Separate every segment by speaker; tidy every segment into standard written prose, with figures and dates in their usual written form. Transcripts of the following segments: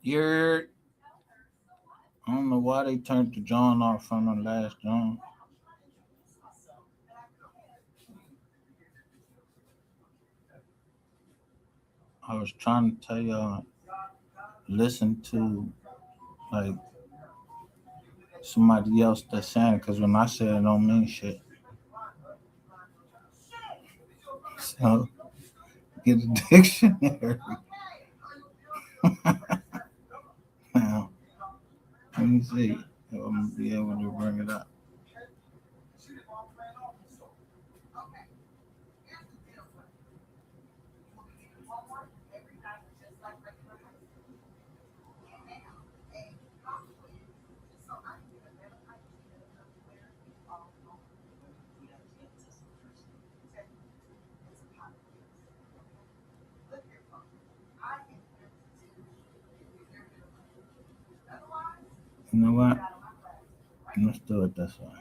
Speaker 1: You're. I don't know why they turned the John off from the last John. I was trying to tell y'all, listen to like somebody else that's saying it, because when I say it, don't mean shit. So get a dictionary. Now, let me see if I'm gonna be able to bring it up. You know what? Let's do it this way.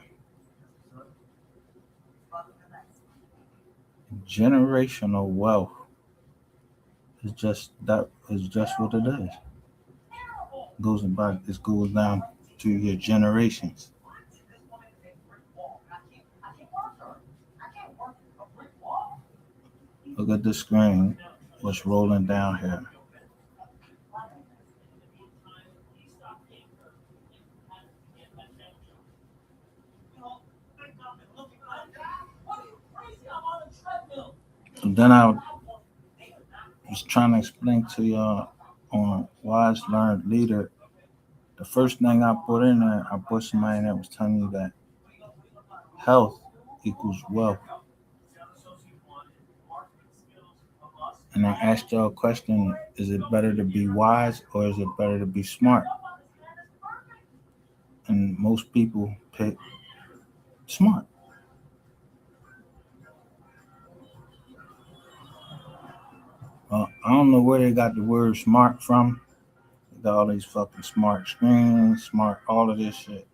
Speaker 1: Generational wealth is just that is just what it is. Goes about this goes down to your generations. Look at the screen. What's rolling down here? And then I was trying to explain to y'all on Wise Learned Leader. The first thing I put in there, I put somebody that was telling you that health equals wealth. And I asked y'all a question, is it better to be wise or is it better to be smart? And most people pick smart. I don't know where they got the word smart from. They got all these fucking smart screens, smart, all of this shit.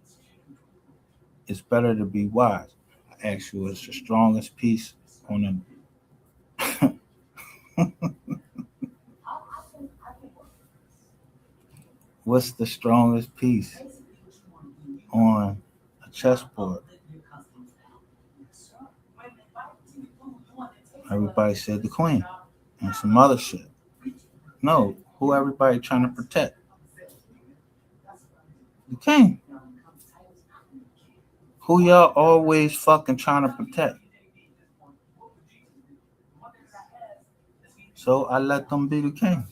Speaker 1: It's better to be wise. I asked you, what's the strongest piece on the what's the strongest piece on a chessboard? Everybody said the queen and some other shit. No, who everybody trying to protect? The king. Who y'all always fucking trying to protect? So I let them be the king.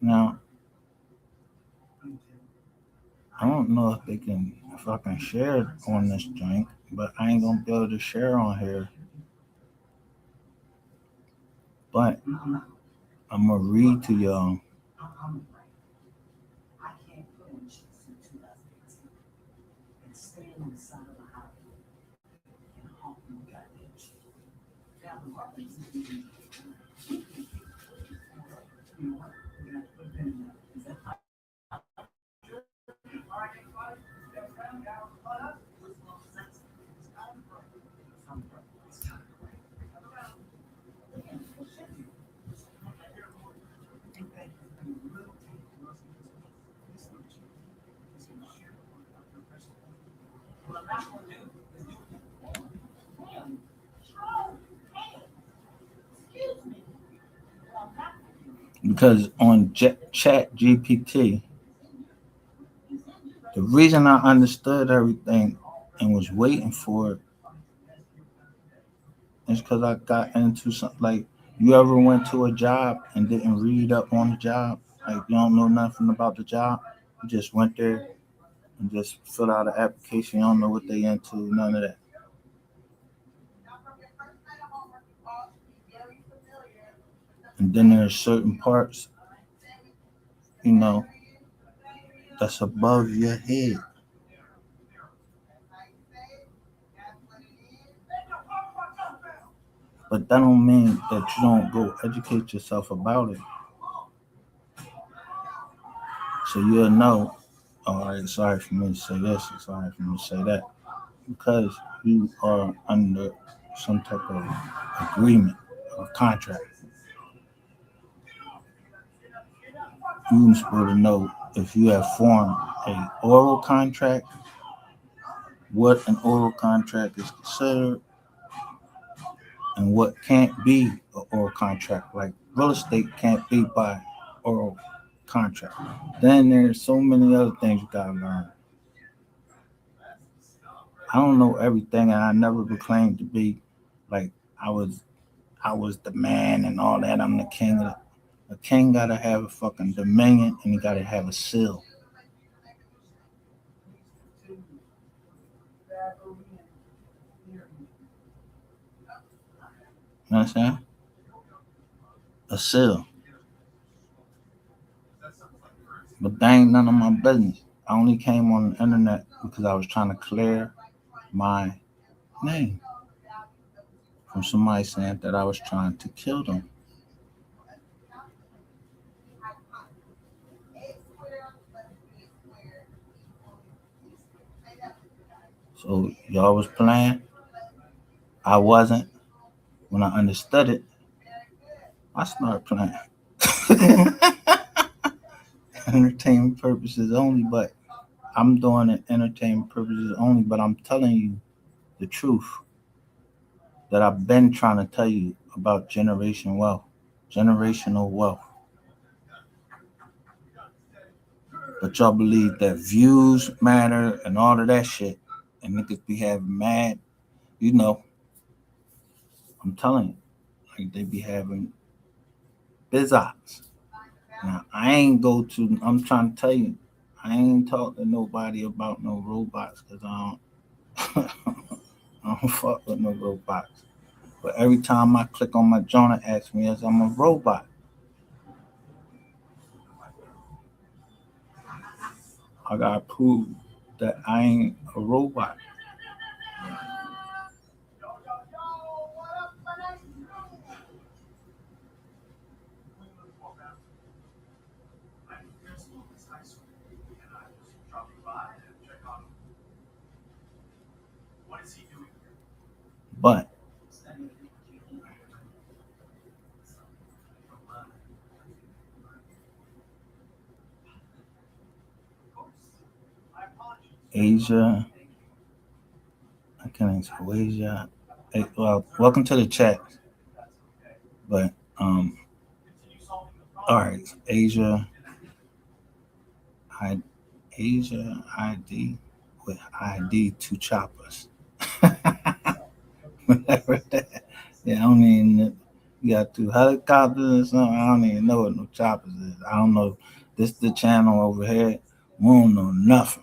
Speaker 1: Now, I don't know if they can fucking share on this joint, but I ain't gonna be able to share on here. But I'm gonna read to y'all. Because on Chat GPT, the reason I understood everything and was waiting for it is because I got into something like, you ever went to a job and didn't read up on the job? Like, you don't know nothing about the job. You just went there and just fill out an application. You don't know what they into, none of that. And then there's certain parts, you know, that's above your head. But that don't mean that you don't go educate yourself about it. So you'll know, all right, sorry for me to say this, sorry for me to say that. because you are under some type of agreement or contract. You're supposed to know if you have formed a oral contract, what an oral contract is considered, and what can't be an oral contract. Like real estate can't be by oral contract. Then there's so many other things you gotta learn. I don't know everything, and I never proclaimed to be like I was. I was the man and all that. I'm the king of the. A king gotta have a fucking dominion, and he gotta have a seal. You know what I'm saying? A seal. But that ain't none of my business. I only came on the internet because I was trying to clear my name from somebody saying that I was trying to kill them. So y'all was playing. I wasn't. When I understood it, I started playing. Entertainment purposes only, but I'm doing it entertainment purposes only, but I'm telling you the truth that I've been trying to tell you about generational wealth. But y'all believe that views matter and all of that shit, and niggas be having mad, you know. I'm telling you, like they be having bizots. Now I ain't go to. I'm trying to tell you, I ain't talk to nobody about no robots because don't. I don't fuck with no robots. But every time I click on my joint, it asks me as I'm a robot. I gotta prove that I ain't a robot. But Asia, I can't say Asia. Hey, well, welcome to the chat. But all right, Asia, I, Asia ID with ID two choppers. Whatever that. Yeah, I don't even. You got two helicopters or something. I don't even know what no choppers is. I don't know. This the channel over here. We don't know nothing.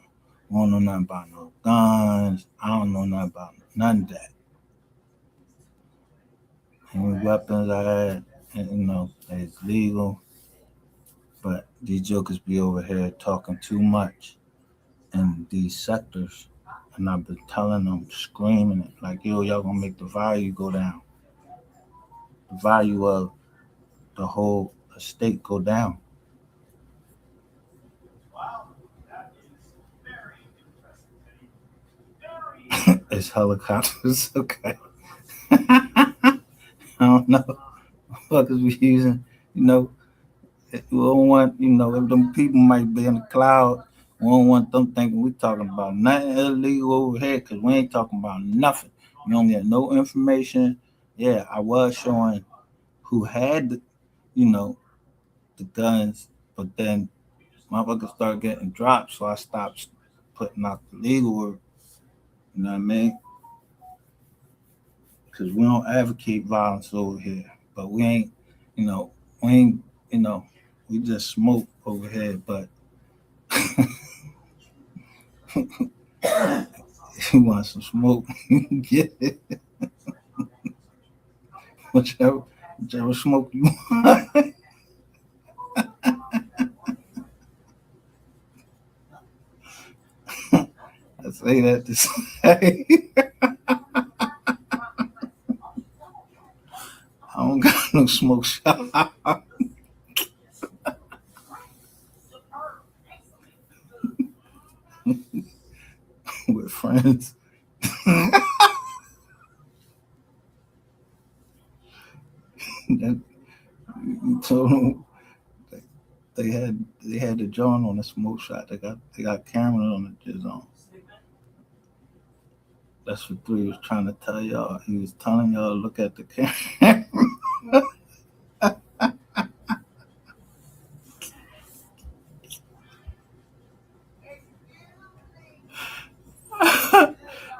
Speaker 1: We don't know nothing about no guns. I don't know nothing about none of that. Any weapons I had, it's legal. But these jokers be over here talking too much in these sectors. And I've been telling them, screaming it, like, yo, y'all gonna make the value go down. The value of the whole estate go down. It's helicopters, okay. I don't know what fuckers we using. You know, we don't want, if them people might be in the cloud, we don't want them thinking we talking about nothing illegal over here because we ain't talking about nothing. You don't get no information. Yeah, I was showing who had, you know, the guns, but then motherfuckers started getting dropped, so I stopped putting out the legal work. You know what I mean? Because we don't advocate violence over here, but you know, we ain't, you know, we just smoke over here. But if you want some smoke, get it. Whichever, whichever smoke you want. I say that to say I don't got no smoke shop with friends. So they had the joint on the smoke shot. They got cameras on the zone. That's what 3 was trying to tell y'all. He was telling y'all to look at the camera.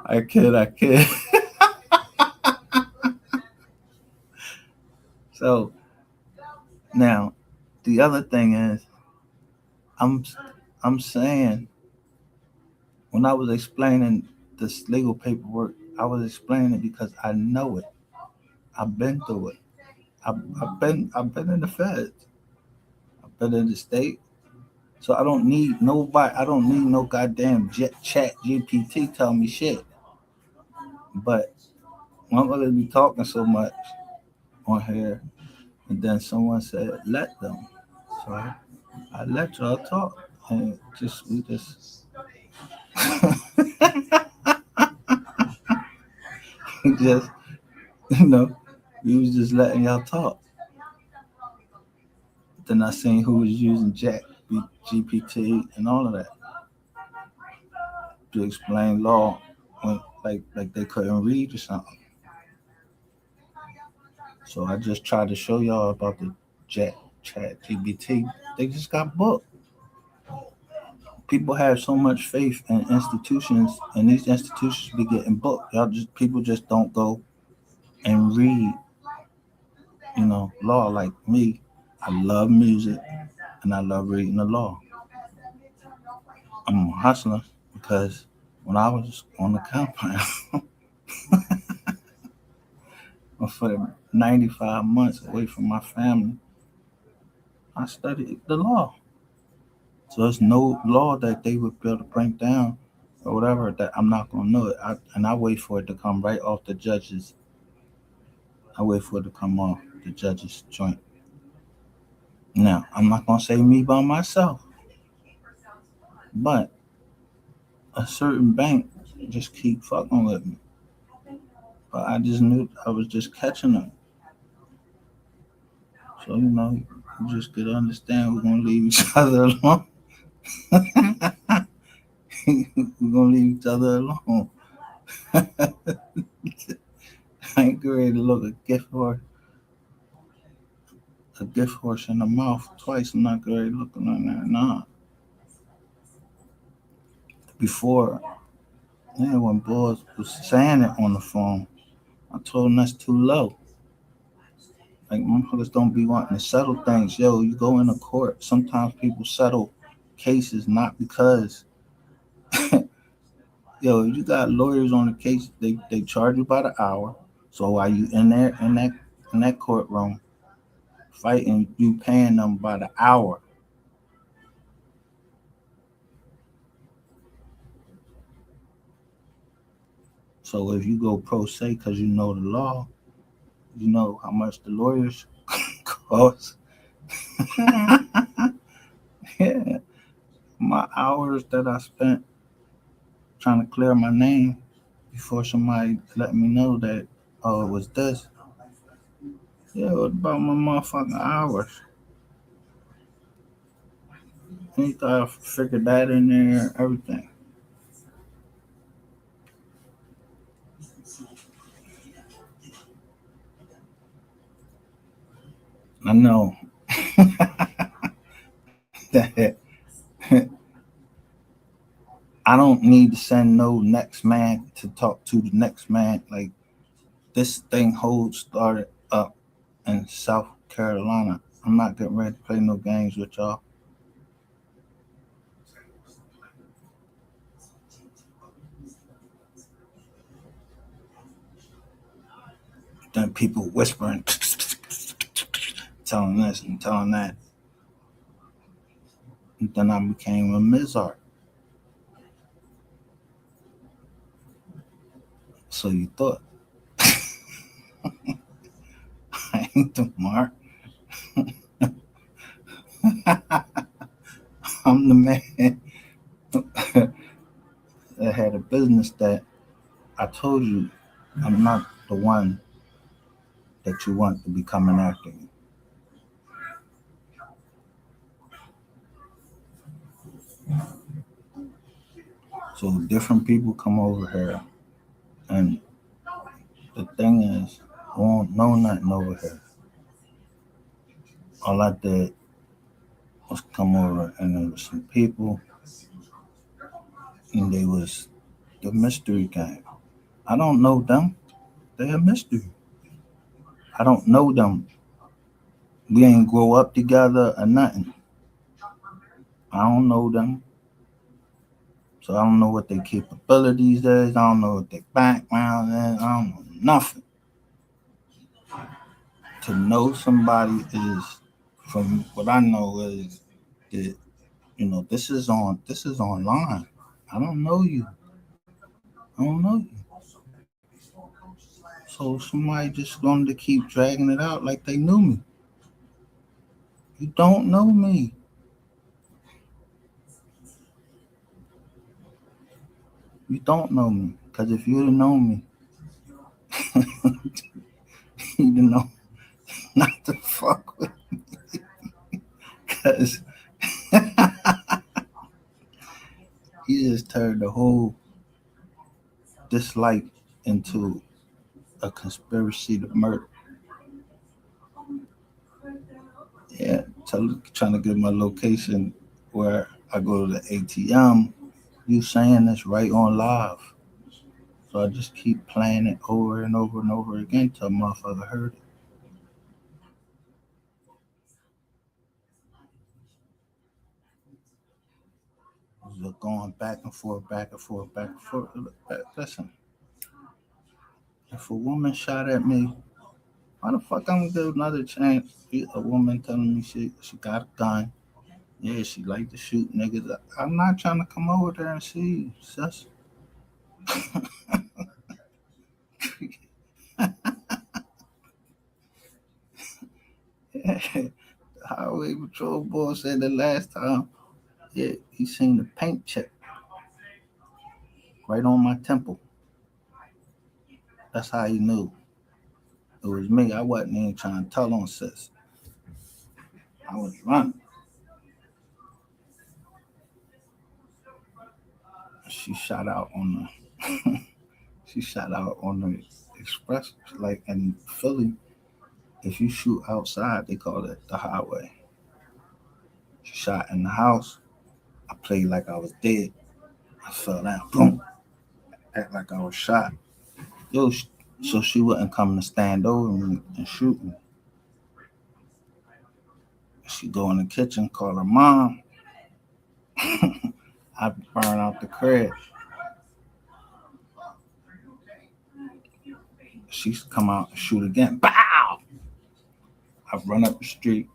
Speaker 1: I kid. So now, the other thing is, I'm I'm saying when I was explaining this legal paperwork, I was explaining it because I know it. I've been through it. I've been in the feds. I've been in the state. So I don't need nobody. I don't need no goddamn chat GPT tell me shit. But I'm gonna be talking so much on here, and then someone said, "Let them." So I let y'all talk, and we just just you know we was just letting y'all talk. Then I seen who was using Chat GPT and all of that to explain law when like they couldn't read or something. So I just tried to show y'all about the Chat GPT. They just got booked. People have so much faith in institutions, and these institutions be getting booked. People just don't go and read, law like me. I love music and I love reading the law. I'm a hustler because when I was on the compound for the 95 months away from my family, I studied the law. So there's no law that they would be able to bring down or whatever that I'm not gonna know it. I wait for it to come right off the judges. I wait for it to come off the judge's joint. Now, I'm not gonna say me by myself, but a certain bank just keep fucking with me. But I just knew I was just catching them. So you just gotta understand we're gonna leave each other alone. We're gonna leave each other alone. I ain't ready to look a gift horse in the mouth twice. I'm not ready looking on that. Nah. Before, when boys was saying it on the phone, I told them that's too low. Like motherfuckers don't be wanting to settle things. Yo, you go into court. Sometimes people settle cases not because you got lawyers on the case, they charge you by the hour. So while you in there in that courtroom fighting, you paying them by the hour. So if you go pro se because you know the law, you know how much the lawyers cost. Yeah, my hours that I spent trying to clear my name before somebody let me know that it was this. Yeah, it was about my motherfucking hours. And you thought I figured that in there, everything. I know that I don't need to send no next man to talk to the next man. Like this thing whole started up in South Carolina. I'm not getting ready to play no games with y'all. Then people whispering, telling this and telling that. And then I became a Mizart. So you thought I ain't the mark. I'm the man that had a business that I told you I'm not the one that you want to be coming after me. So different people come over here, and the thing is, I won't know nothing over here. All I did was come over, and there was some people, and they was the mystery gang. I don't know them. They're a mystery. I don't know them. We ain't grow up together or nothing. I don't know them. So I don't know what their capabilities is. I don't know what their background is. I don't know nothing. To know somebody is, from what I know, is that this is online. I don't know you. I don't know you. So somebody just going to keep dragging it out like they knew me. You don't know me. You don't know me. Because if you'd have known me, you'd have known not to fuck with me. Because he just turned the whole dislike into a conspiracy to murder. Yeah, trying to get my location where I go to the ATM. You saying this right on live. So I just keep playing it over and over and over again till motherfucker heard it. So going back and forth, back and forth, back and forth. Listen, if a woman shot at me, why the fuck I'm gonna give another chance? A woman telling me she got a gun. Yeah, she like to shoot niggas. I'm not trying to come over there and see you, sus. The highway patrol boy said the last time, yeah, he seen the paint chip right on my temple. That's how he knew it was me. I wasn't even trying to tell on sis. I was running. She shot out on the she shot out on the express, like in Philly. If you shoot outside, they call it the highway. She shot in the house. I played like I was dead. I fell down. Boom. Act like I was shot. Yo, so she wouldn't come to stand over me and shoot me. She go in the kitchen, call her mom. I burn out the crib. She's come out and shoot again. Bow! I run up the street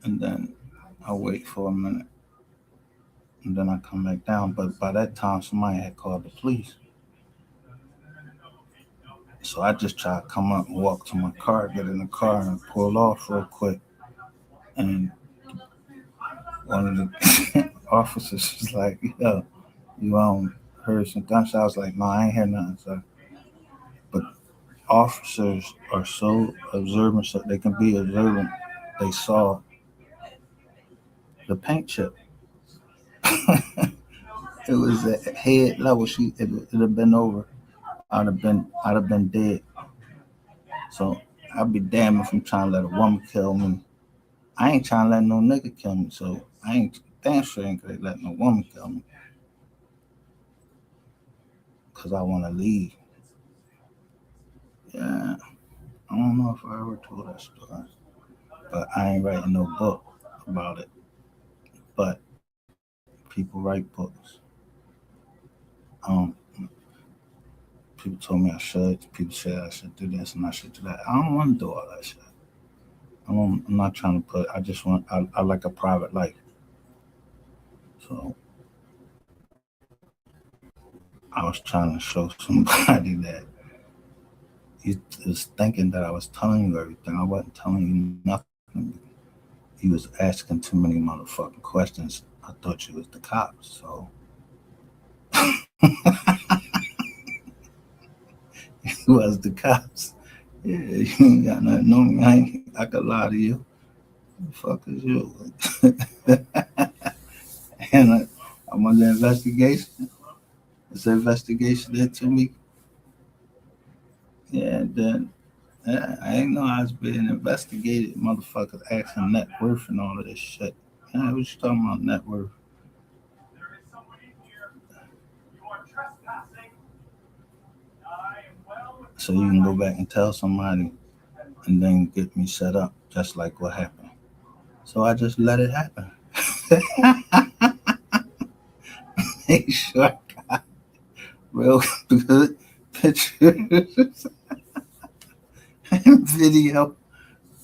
Speaker 1: and then I wait for a minute and then I come back down. But by that time, somebody had called the police. So I just try to come up and walk to my car, get in the car and pull off real quick. And one of the officers was like, yo, you heard some gunshots? I was like, no, I ain't hear nothing, sir. But officers are so observant, so they can be observant. They saw the paint chip. It was at head level. It'd have been over. I'd have been dead. So I'd be damned if I'm trying to let a woman kill me. I ain't trying to let no nigga kill me. So I ain't damn sure ain't gonna let no woman kill me. Cause I wanna leave. Yeah. I don't know if I ever told that story. But I ain't writing no book about it. But people write books. Um, People told me I should. People said I should do this and I should do that. I don't want to do all that shit. I'm not trying to put. I just want. I like a private life. So I was trying to show somebody that he was thinking that I was telling you everything. I wasn't telling you nothing. He was asking too many motherfucking questions. I thought you was the cops. So he was the cops. Yeah, you ain't got nothing on me. I could lie to you. Who the fuck is you? And I'm under investigation. It's an investigation into me. Yeah, and then I ain't know I was being investigated. Motherfuckers asking net worth and all of this shit. Yeah, what you talking about net worth? So you can go back and tell somebody and then get me set up just like what happened. So I just let it happen. Make sure I got real good pictures and video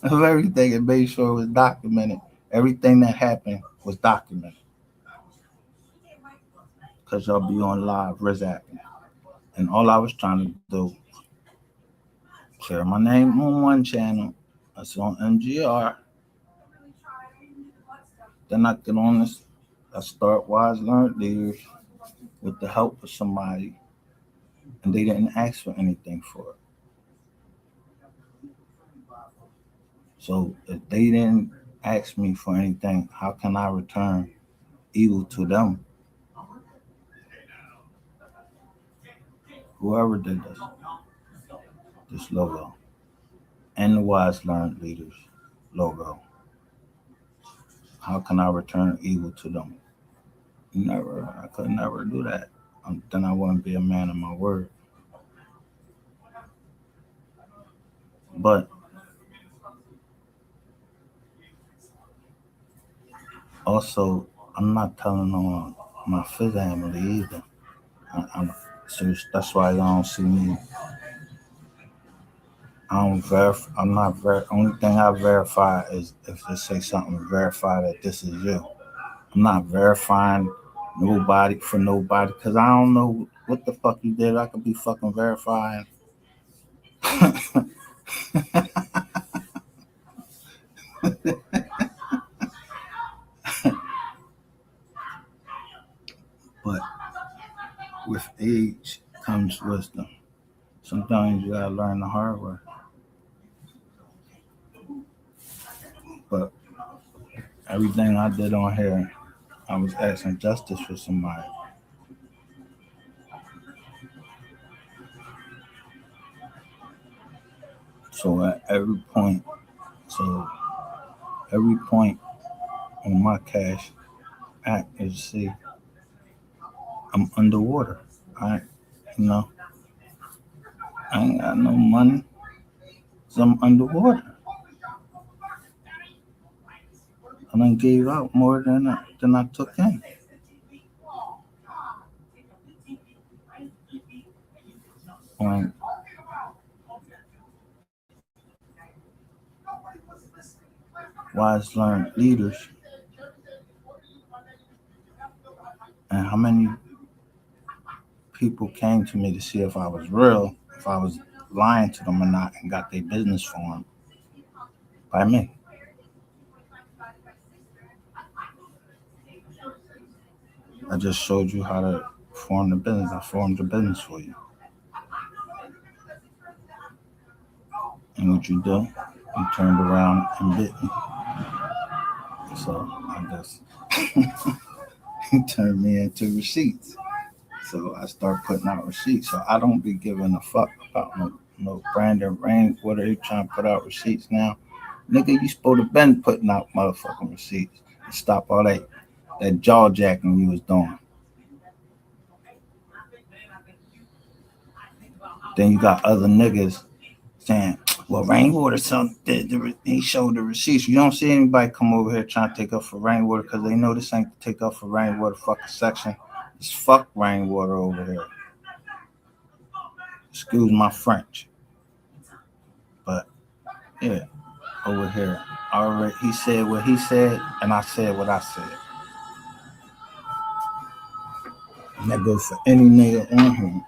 Speaker 1: of everything and made sure it was documented. Everything that happened was documented. Because y'all be on live reacting. And all I was trying to do, clear my name on one channel. That's on MGR. Then I get on this. I start Wise Learned Leaders with the help of somebody. And they didn't ask for anything for it. So if they didn't ask me for anything, how can I return evil to them? Whoever did this logo, and the Wise Learned Leaders logo, how can I return evil to them? Never. I could never do that. Then I wouldn't be a man of my word. But also, I'm not telling on my fifth family either. So that's why y'all don't see me. I'm not only thing I verify is if they say something, verify that this is you. I'm not verifying nobody for nobody because I don't know what the fuck you did. I could be fucking verifying. But with age comes wisdom. Sometimes you gotta learn the hard way. But everything I did on here, I was asking justice for somebody. So at so every point on my cash act is see, I'm underwater. I, you know, I ain't got no money, so I'm underwater. I done gave out more than I took in. On Wise Learned Leaders, and how many people came to me to see if I was real, if I was lying to them or not, and got their business formed by me. I just showed you how to form the business. I formed the business for you. And what you do, you turned around and bit me. So I guess he turned me into receipts. So I start putting out receipts. So I don't be giving a fuck about no Brandon Rainwater. He trying to put out receipts now. Nigga, you supposed to been putting out motherfucking receipts. Stop all that jaw jacking you was doing. Then you got other niggas saying, well, Rainwater, he showed the receipts. You don't see anybody come over here trying to take up for Rainwater because they know this ain't the take up for Rainwater fucking section. It's fuck Rainwater over here. Excuse my French. But yeah, over here. Already, he said what he said, and I said what I said. And that goes for any nigga on here.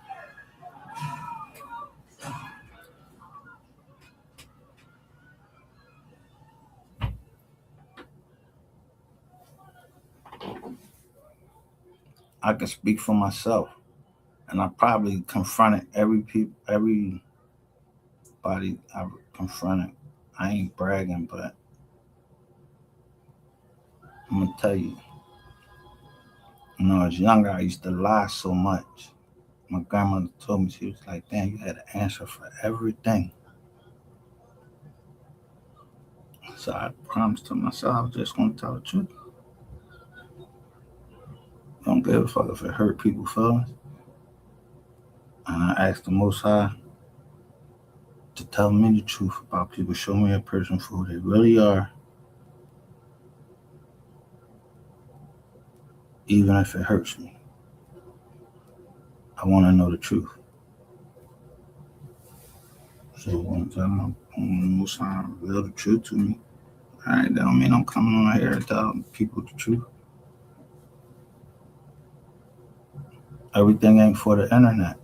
Speaker 1: I can speak for myself, and I probably confronted everybody I confronted. I ain't bragging, but I'm gonna tell you, When I was younger, I used to lie so much. My grandmother told me, she was like, damn, you had an answer for everything. So I promised to myself I was just going to tell the truth. Don't give a fuck if it hurt people's feelings. And I asked the Most High to tell me the truth about people. Show me a person for who they really are, even if it hurts me. I want to know the truth. So once I'm Most High reveal the truth to me, all right, that don't mean I'm coming on here to tell people the truth. Everything ain't for the internet.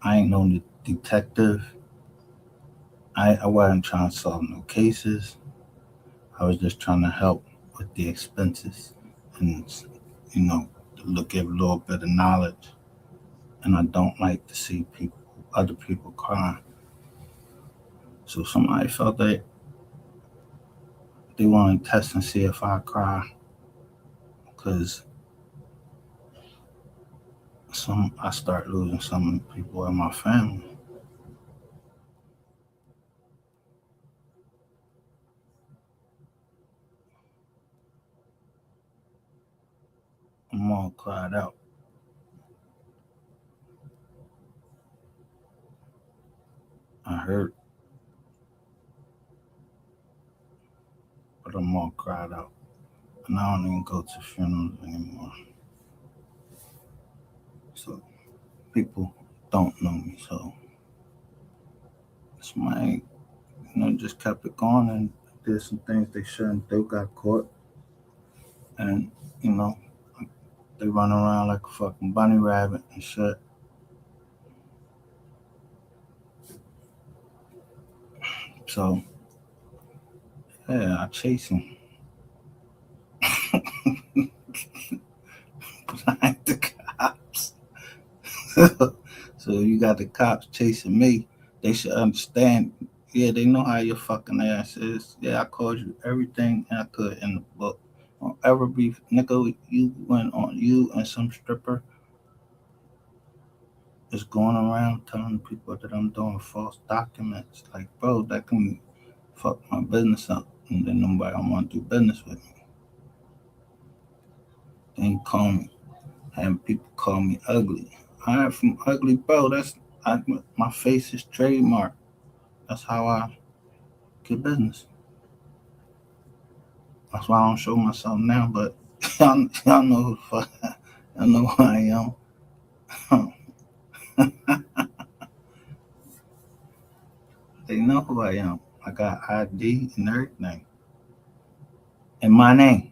Speaker 1: I ain't no detective. I wasn't trying to solve no cases. I was just trying to help with the expenses and, to give a little bit of knowledge. And I don't like to see other people crying. So somebody felt that they want to test and see if I cry, because I start losing some people in my family. I'm all cried out. I hurt, but I'm all cried out. And I don't even go to funerals anymore. So people don't know me. So somebody, just kept it going and did some things they shouldn't do, got caught. And, you know, they run around like a fucking bunny rabbit and shit. So, yeah, I chase him. Behind the cops. So you got the cops chasing me. They should understand. Yeah, they know how your fucking ass is. Yeah, I called you everything I could in the book. Don't ever be, nigga, you went on you and some stripper is going around telling people that I'm doing false documents. Like, bro, that can fuck my business up. And then nobody don't want to do business with me. Then you call me, having people call me ugly. I'm from ugly, bro. My face is trademark. That's how I get business. That's why I don't show myself now. But y'all know who the fuck. Y'all know who I am. They know who I am. I got ID and everything. And my name,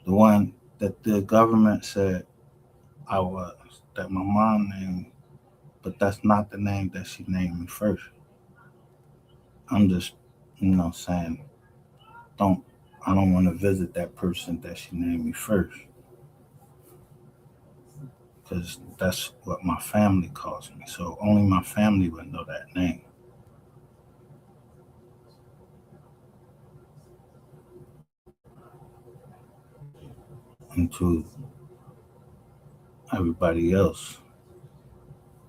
Speaker 1: the one that the government said I was, that my mom named, but that's not the name that she named me first. I'm just, saying, don't I don't want to visit that person that she named me first, because that's what my family calls me. So only my family would know that name. And to everybody else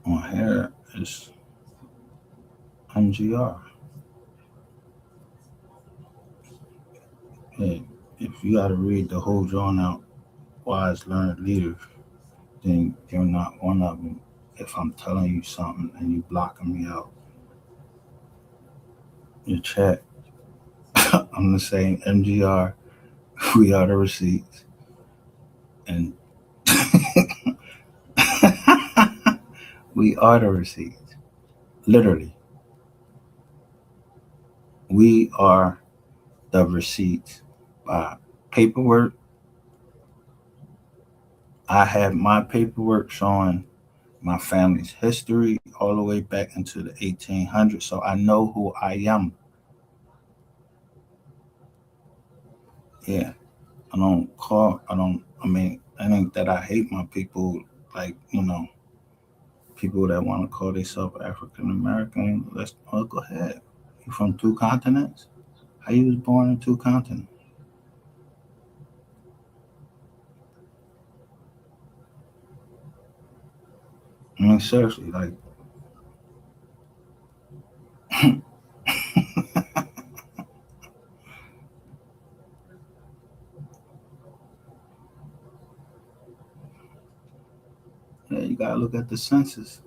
Speaker 1: on here is MGR. Hey, if you got to read the whole drawn out wise learned leaders, then you're not one of them. If I'm telling you something and you blocking me out your chat, I'm the same MGR. We are the receipts, and we are the receipts. Literally, we are the receipts by paperwork. I have my paperwork showing my family's history all the way back into the 1800s, so I know who I am. Yeah, I don't call. I don't. I mean, I think that I hate my people. Like, people that want to call themselves African American. Go ahead. You from two continents? How you was born in two continents? mean, seriously, like, yeah, you gotta look at the census.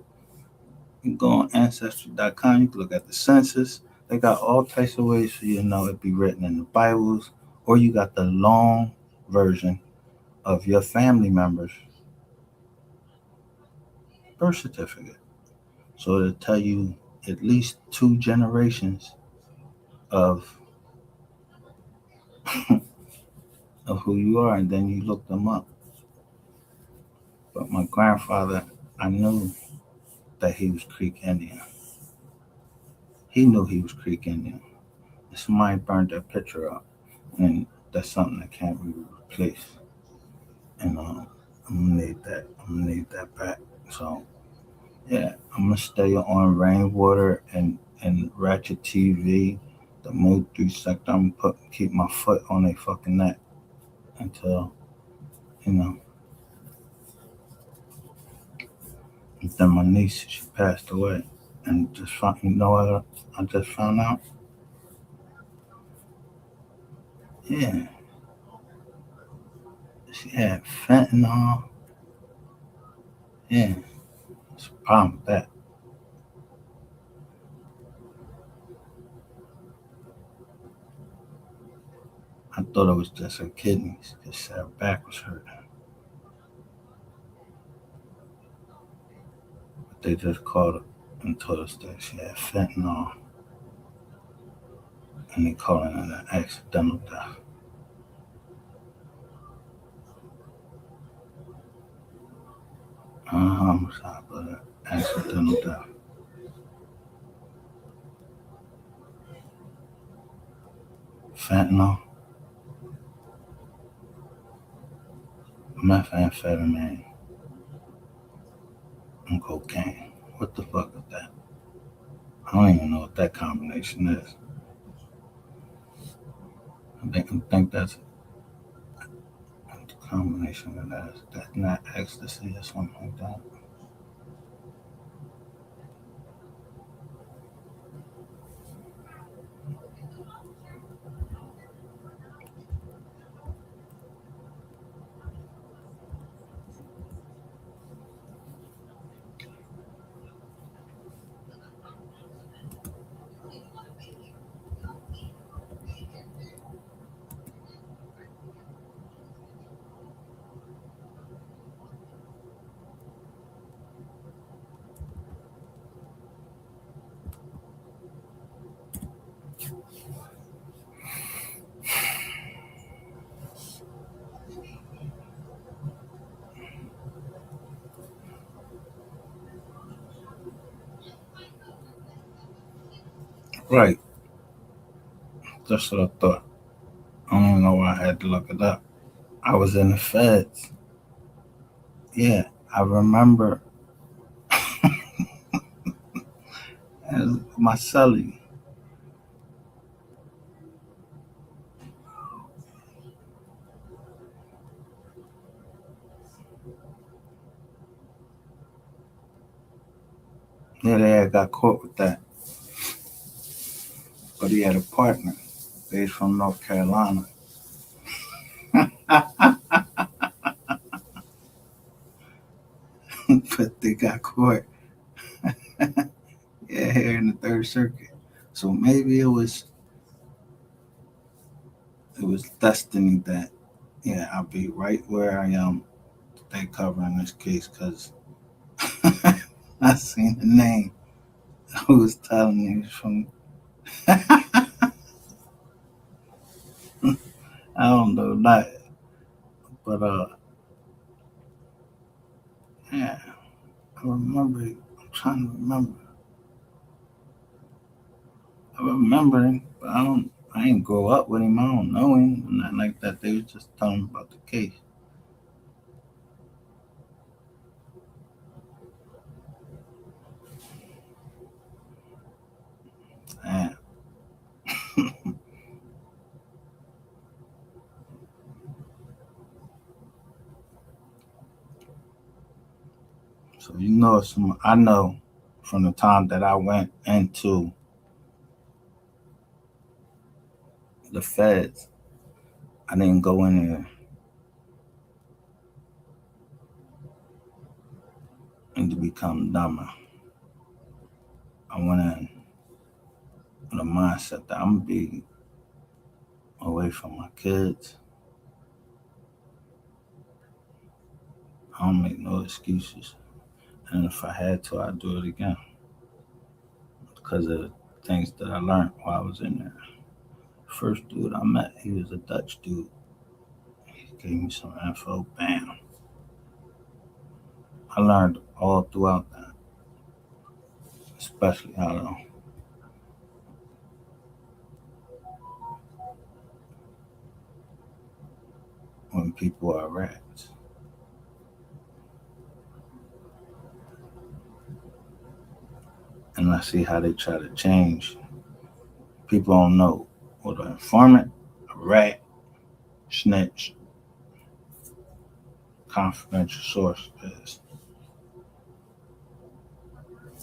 Speaker 1: You can go on ancestry.com, you can look at the census. They got all types of ways for you to know it be written in the Bibles, or you got the long version of your family members' birth certificate. So it'll tell you at least two generations of of who you are, and then you look them up. But my grandfather, I knew that he was Creek Indian. He knew he was Creek Indian. And somebody burned that picture up, and that's something that can't be replaced. And I'm gonna need that. I'm gonna need that back. So yeah, I'm gonna stay on Rainwater and Ratchet TV, the Mode 3 sector. I'm gonna keep my foot on a fucking neck until you know. And then my niece, she passed away, and just found, you know what I just found out? Yeah, she had fentanyl. Yeah, it's a problem with that. I thought it was just her kidneys because her back was hurt. But they just called her and told us that she had fentanyl, and they called it an accidental death. Homicide, but an accidental death. Fentanyl, methamphetamine, and cocaine. What the fuck is that? I don't even know what that combination is. I think that's a combination of that. That's not ecstasy or something like that. Right. That's what I thought. I don't know why I had to look it up. I was in the feds. Yeah, I remember as my cellie. Yeah, they had got caught with that, but he had a partner. He's from North Carolina, but they got caught. Yeah, here in the Third Circuit. So maybe it was destiny that yeah I'll be right where I am. They covering this case because I seen the name. Who was telling me he's from? I don't know that, but yeah, I remember. I'm trying to remember. I remember him, but I don't. I ain't grow up with him. I don't know him. Nothing like that. They was just telling about the case. Yeah. So you know, I know from the time that I went into the feds, I didn't go in there and to become dumber. I went in with a mindset that I'm gonna be away from my kids. I don't make no excuses. And if I had to, I'd do it again because of the things that I learned while I was in there. First dude I met, he was a Dutch dude. He gave me some info. Bam. I learned all throughout that, especially how to when people are rats. And I see how they try to change. People don't know what an informant, a rat, snitch, confidential source is.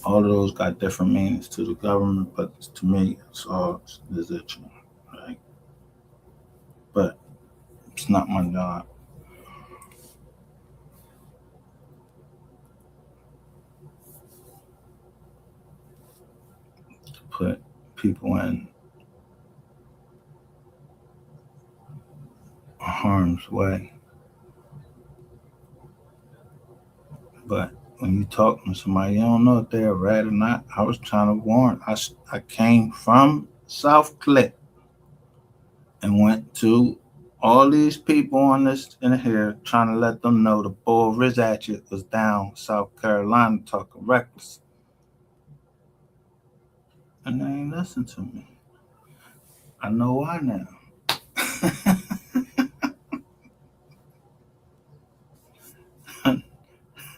Speaker 1: All of those got different meanings to the government, but to me, it's all residual, right? But it's not my job to put people in harm's way. But when you talk to somebody, you don't know if they're a rat or not. I was trying to warn. I came from South Click and went to all these people on this in here trying to let them know the bull Riz Hatchet was down South Carolina talking reckless. And they ain't listen to me. I know why now.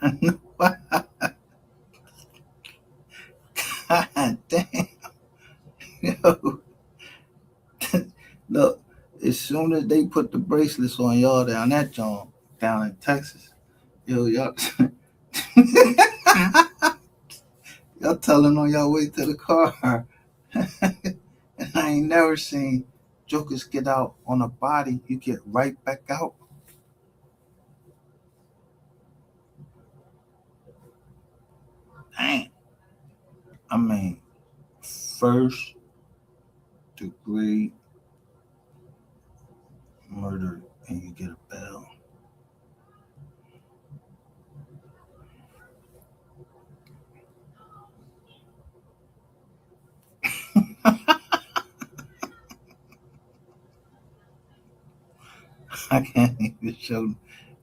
Speaker 1: I know why. God damn. Yo. Look, as soon as they put the bracelets on y'all down that joint down in Texas, yo, y'all y'all telling on y'all way to the car. And I ain't never seen jokers get out on a body, you get right back out. Dang. I mean, first degree murder and you get a bail. I can't even show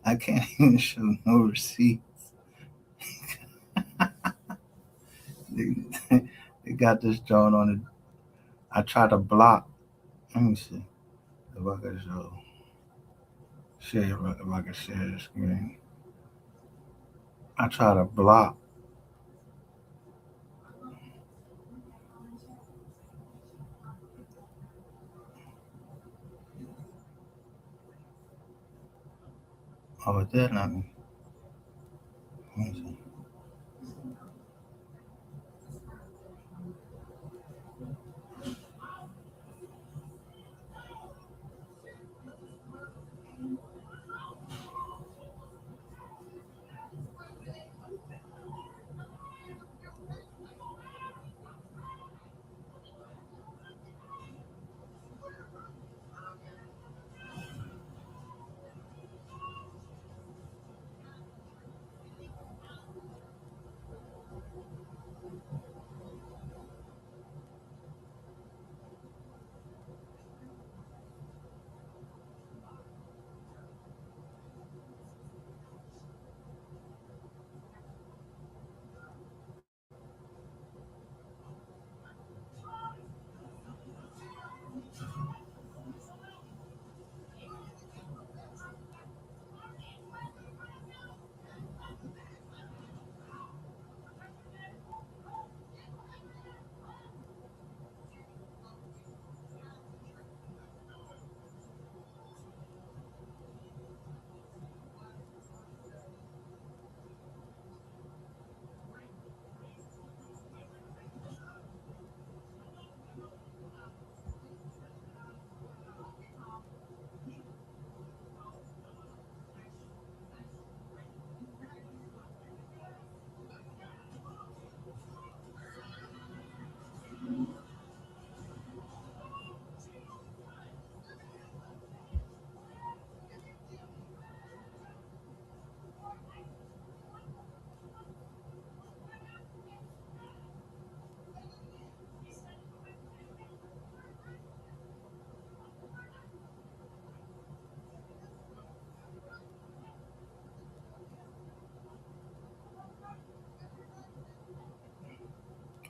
Speaker 1: I can't even show no receipt. They, they got this joint on it. I try to block. Let me see if I can share if I can share the screen. I try to block. Oh, it did not. Let me see.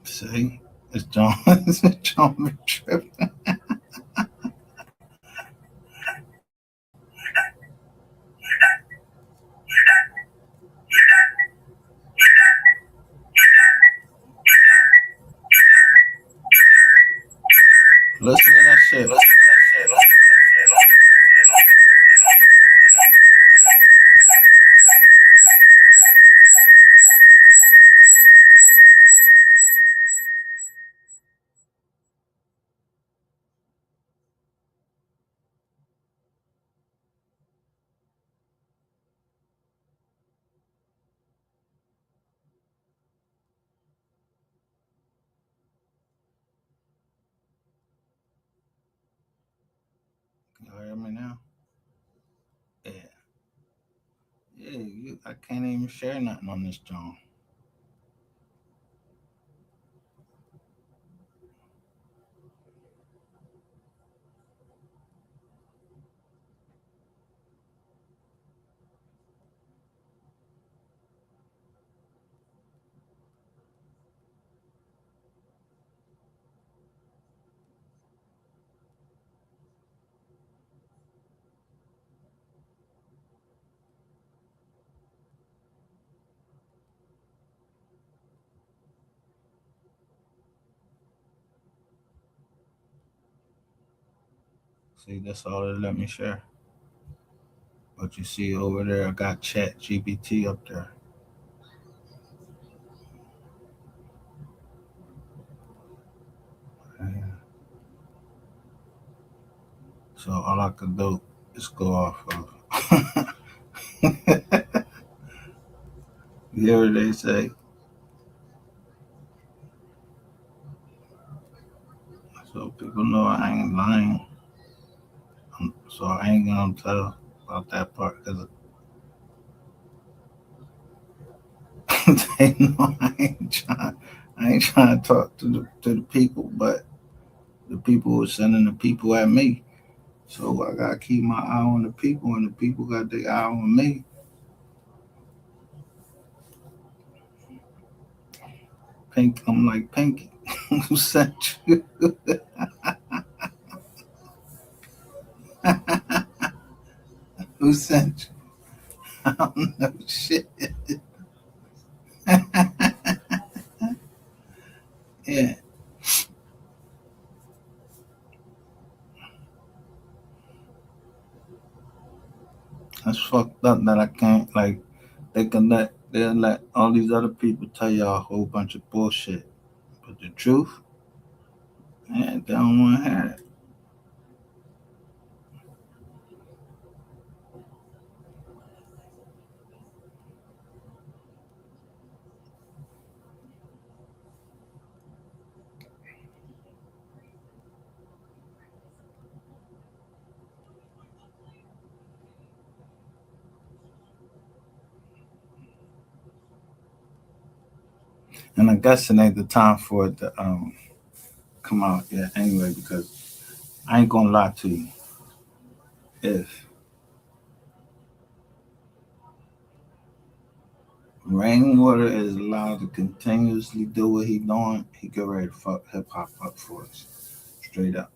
Speaker 1: See, it's John. It's John tripping. Listen to that shit. Can you hear me now? Yeah. Yeah, I can't even share nothing on this John. See, that's all they let me share. But you see over there, I got Chat GPT up there. Yeah. So all I could do is go off of. You hear what they say? So people know I ain't lying. So I ain't gonna tell about that part because they know I ain't trying. I ain't trying to talk to the people, but the people are sending the people at me. So I gotta keep my eye on the people, and the people got their eye on me. Pink, I'm like Pinky. Who sent you? Who sent you? I don't know shit. Yeah, that's fucked up that I can't like. They'll let all these other people tell y'all a whole bunch of bullshit, but the truth, man, they don't want to hear it. And I guess it ain't the time for it to come out yet anyway, because I ain't gonna lie to you. If Rainwater is allowed to continuously do what he doing, he get ready to fuck hip hop up for us. Straight up.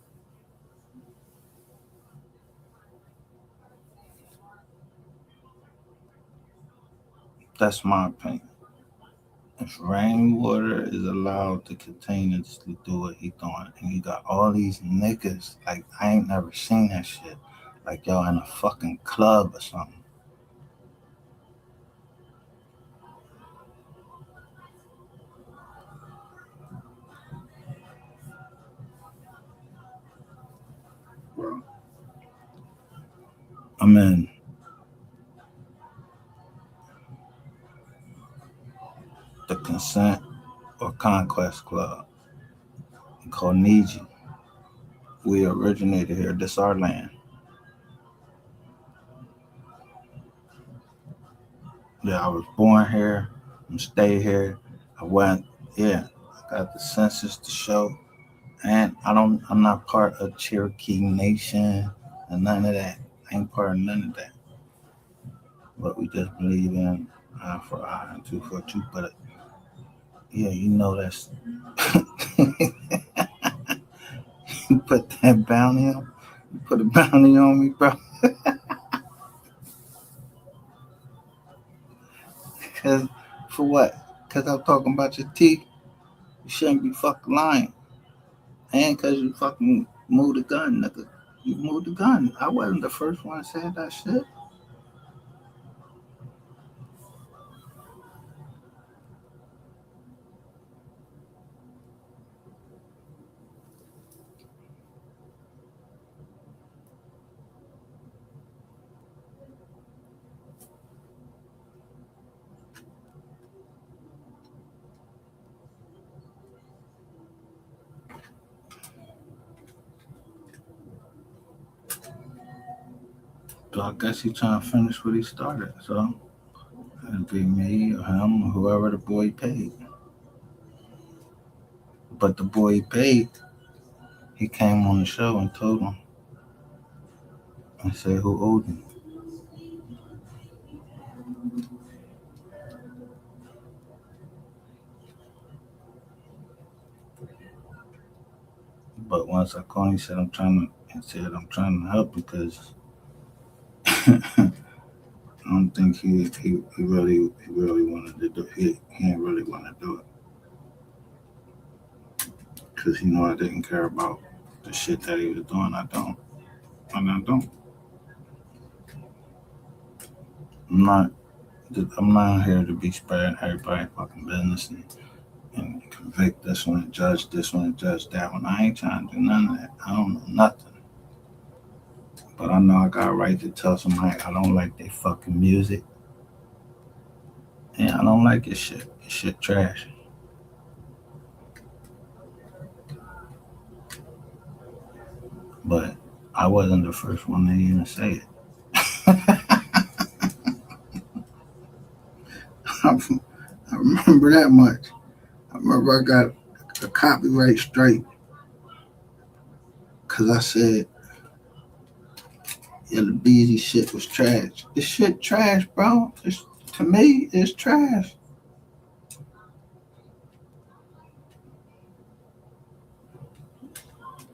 Speaker 1: That's my opinion. If Rainwater is allowed to continuously do what he doing, and you got all these niggas, like I ain't never seen that shit. Like y'all in a fucking club or something. I'm in the Consent or Conquest Club called Niji. We originated here. This our land. Yeah, I was born here and stay here. I went, yeah, I got the census to show. And I'm not part of Cherokee Nation and none of that. I ain't part of none of that. But we just believe in eye for eye and tooth for tooth. But Yeah, you know that's you put that bounty on. You put a bounty on me, bro. Cause for what? Cause I'm talking about your teeth. You shouldn't be fucking lying. And cause you fucking moved the gun, nigga. You moved the gun. I wasn't the first one that said that shit. So I guess he trying to finish what he started. So it'd be me or him or whoever the boy paid. But the boy he paid, he came on the show and told him and said who owed him. But once I called him, he said I'm trying to help because I don't think he really wanted to do he didn't really want to do it because he knew I didn't care about the shit that he was doing. I don't. I'm not. I'm not here to be spreading everybody fucking business and convict this one and judge this one and judge that one. I ain't trying to do none of that. I don't know nothing. But I know I got a right to tell somebody I don't like their fucking music. And I don't like this shit. This shit trash. But I wasn't the first one to even say it. I remember that much. I remember I got a copyright strike because I said, yeah, the Beezy shit was trash. This shit trash, bro. To me, it's trash.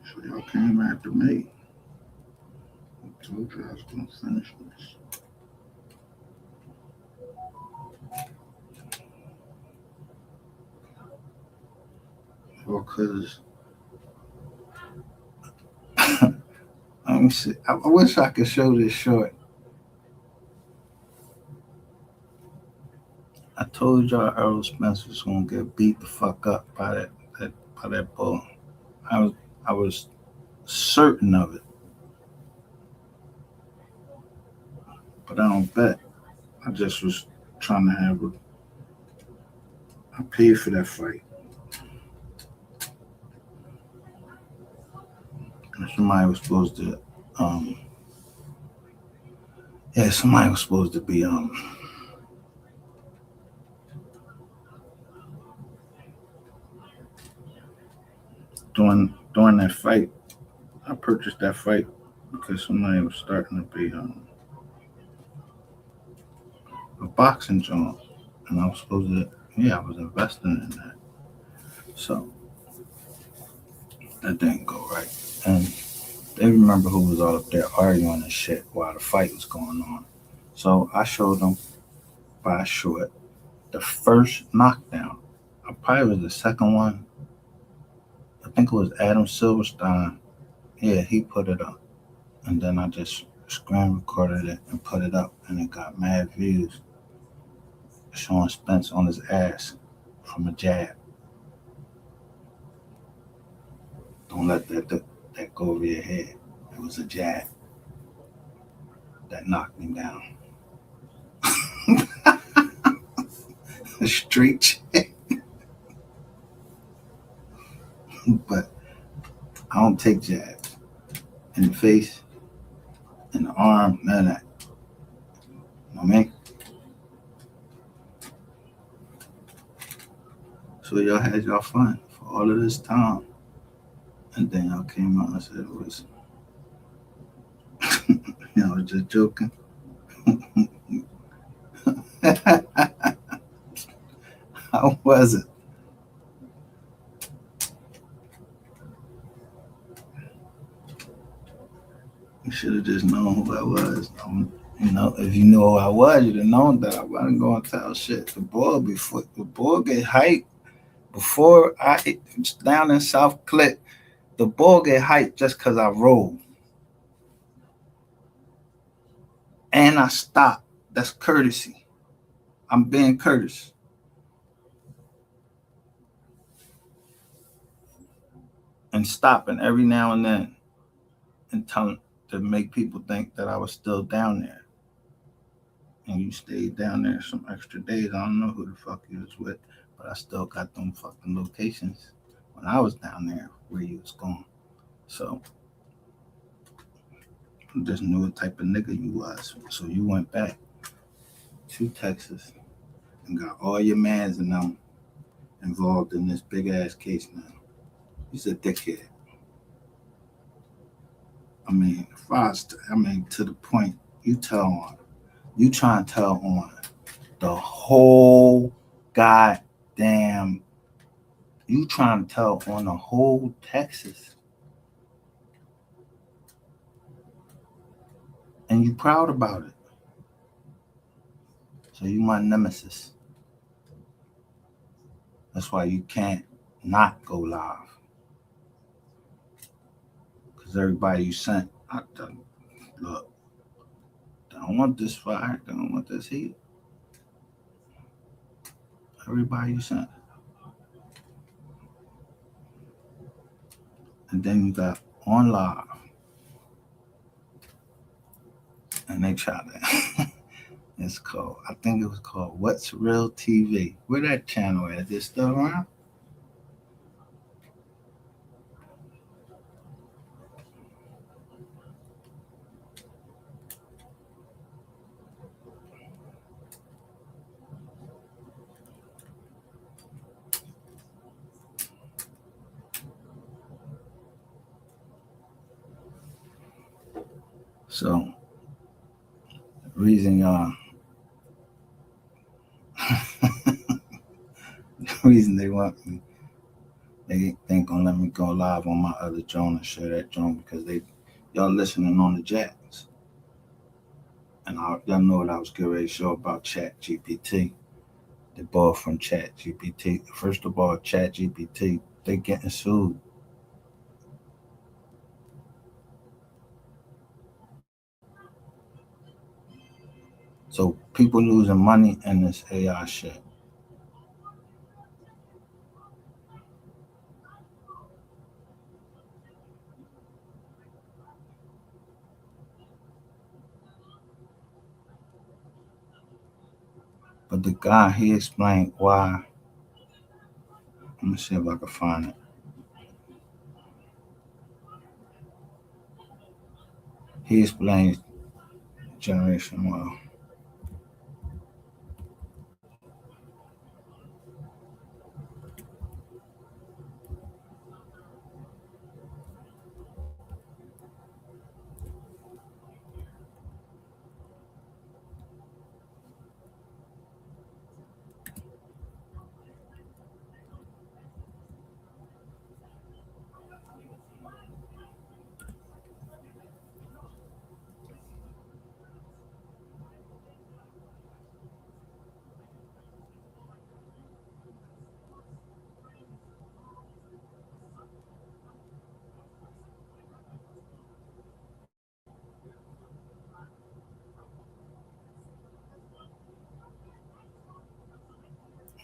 Speaker 1: So y'all came after me. I told you I was going to finish this. Well, because, let me see. I wish I could show this short. I told y'all Earl Spencer was gonna get beat the fuck up by that bull. I was I was certain of it, but I don't bet. I just was trying to have a. I paid for that fight. And somebody was supposed to um yeah, somebody was supposed to be during that fight. I purchased that fight because somebody was starting to be a boxing joint, and I was supposed to yeah, I was investing in that. So that didn't go right. And they remember who was all up there arguing and shit while the fight was going on. So I showed them by short the first knockdown. I probably was the second one. I think it was Adam Silverstein. Yeah, he put it up. And then I just screen recorded it and put it up, and it got mad views showing Spence on his ass from a jab. Don't let that go over your head. It was a jab that knocked him down. A straight jab. But I don't take jabs in the face, in the arm, none of that. You know what I mean? So y'all had y'all fun for all of this time. And then y'all came out and said it was, I was just joking. How was it? should have just known who I was. If you knew who I was, you'd have known that I wasn't going to tell shit. The boy get hyped before I down in South Click. The ball get hyped just because I rolled. And I stopped. That's courtesy. I'm being courteous. And stopping every now and then and telling to make people think that I was still down there. And you stayed down there some extra days. I don't know who the fuck you was with, but I still got them fucking locations when I was down there where you was going. So I just knew what type of nigga you was. So you went back to Texas and got all your mans and them involved in this big ass case now. He's a dickhead. To the point you try and tell on the whole goddamn, you trying to tell on the whole Texas. And you proud about it. So you my nemesis. That's why you can't not go live. Because everybody you sent, look, I don't want this fire, I don't want this heat. Everybody you sent. And then you got on live. And they tried to, it's called, I think it was called What's Real TV. Where that channel at? Is it still around? So, the reason y'all, the reason they want me, they think gonna let me go live on my other joint and share that joint because y'all listening on the jacks. And y'all know what I was getting ready to show about Chat GPT. They bought from Chat GPT. First of all, Chat GPT, they getting sued. So people losing money in this AI shit. But the guy, he explained why. Let me see if I can find it. He explains generation well.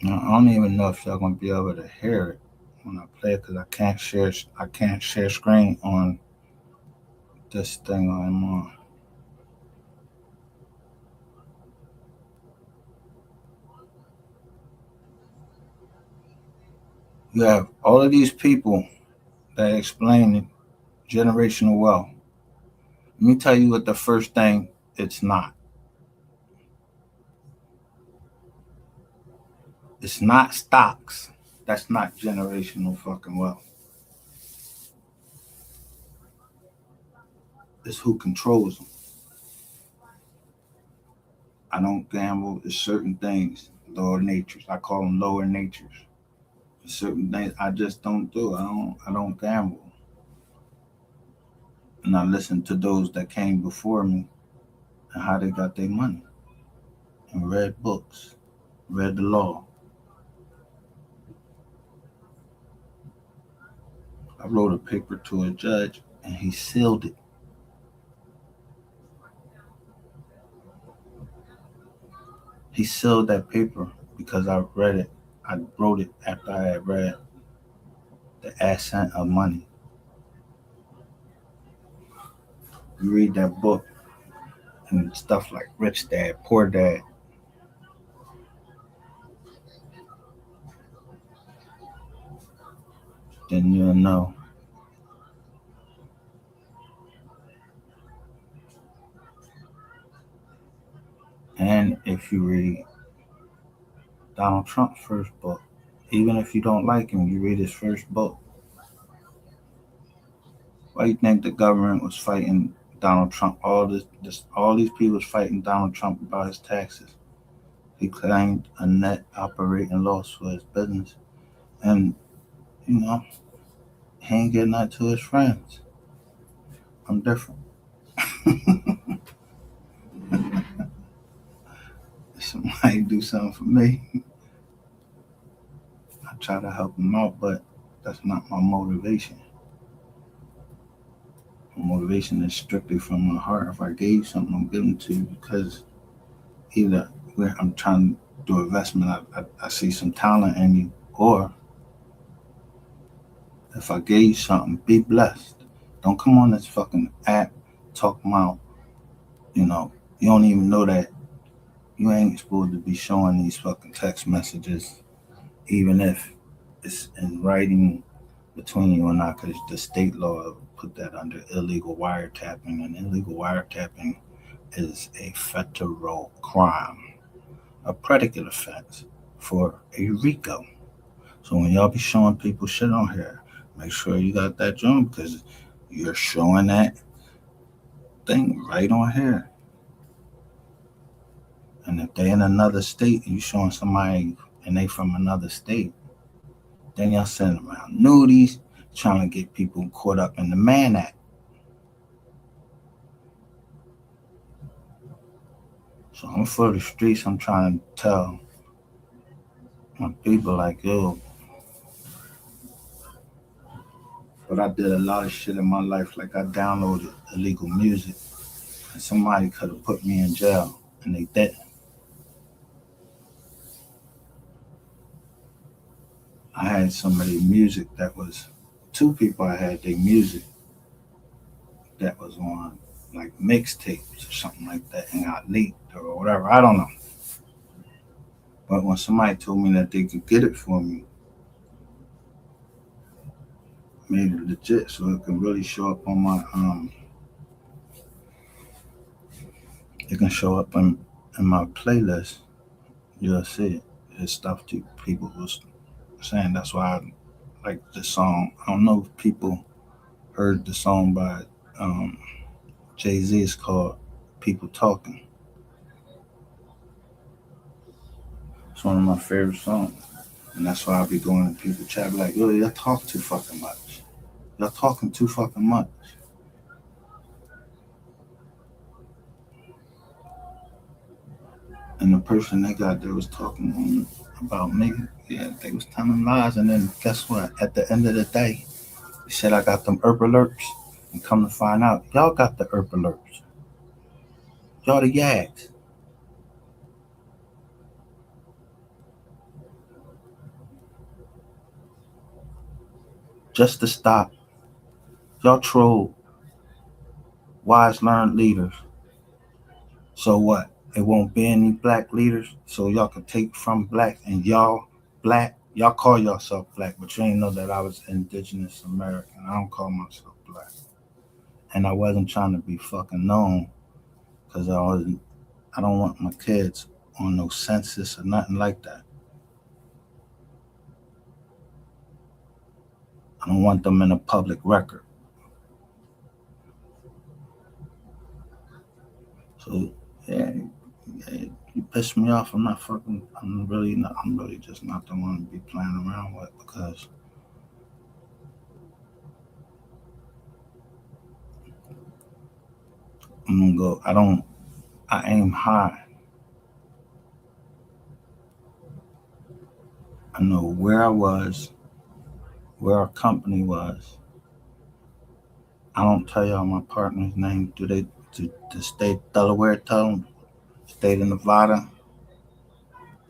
Speaker 1: Now, I don't even know if y'all gonna be able to hear it when I play it because I can't share screen on this thing I'm on. You have all of these people that explain generational wealth. Let me tell you what the first thing it's not. It's not stocks. That's not generational fucking wealth. It's who controls them. I don't gamble. It's certain things, lower natures. I call them lower natures. Certain things I just don't do. I don't gamble. And I listened to those that came before me and how they got their money and read books, read the law. I wrote a paper to a judge and he sealed it. He sealed that paper because I read it. I wrote it after I had read The Ascent of Money. You read that book and stuff like Rich Dad, Poor Dad, then you'll know. And if you read Donald Trump's first book, even if you don't like him, you read his first book. Why do you think the government was fighting Donald Trump? All these people was fighting Donald Trump about his taxes. He claimed a net operating loss for his business, and you know he ain't getting that to his friends. I'm different. If somebody do something for me, I try to help them out, but that's not my motivation. My motivation is strictly from my heart. If I gave you something, I'm giving to you because either where I'm trying to do investment, I see some talent in you, or if I gave you something, be blessed. Don't come on this fucking app talking about, you know, you don't even know that you ain't supposed to be showing these fucking text messages, even if it's in writing between you and I, because the state law put that under illegal wiretapping, and illegal wiretapping is a federal crime, a predicate offense for a RICO. So when y'all be showing people shit on here, make sure you got that joint because you're showing that thing right on here. And if they in another state and you showing somebody and they from another state, then y'all sending around nudies, trying to get people caught up in the Mann Act. So I'm for the streets. I'm trying to tell my people like, yo, but I did a lot of shit in my life. Like I downloaded illegal music, and somebody could have put me in jail, and they didn't. I had somebody music that was two people. I had their music that was on like mixtapes or something like that, and got leaked or whatever. I don't know. But when somebody told me that they could get it for me, made it legit, so it can really show up on my it can show up in my playlist. You'll see it. It's stuff that people was saying. That's why I like the song. I don't know if people heard the song by um, Jay-Z. It's called "People Talking." It's one of my favorite songs, and that's why I be going to people chat be like, "Yo, y'all talk too fucking much. Y'all talking too fucking much." And the person they got there was talking about me. Yeah, they was telling lies, and then guess what? At the end of the day, he said I got them herp alerts, and come to find out, y'all got the herp alerts. Y'all the yags. Just to stop. Y'all troll wise learned leaders. So what? It won't be any black leaders, so y'all can take from black, and y'all black. Y'all call yourself black, but you ain't know that I was indigenous American. I don't call myself black, and I wasn't trying to be fucking known because I wasn't. I don't want my kids on no census or nothing like that. I don't want them in a public record. So yeah, yeah, you piss me off. I'm not fucking. I'm really not. I'm really just not the one to be playing around with because I'm gonna go. I aim high. I know where I was, where our company was. I don't tell y'all my partner's name. Do they? To the state of Delaware, tell them. State of Nevada.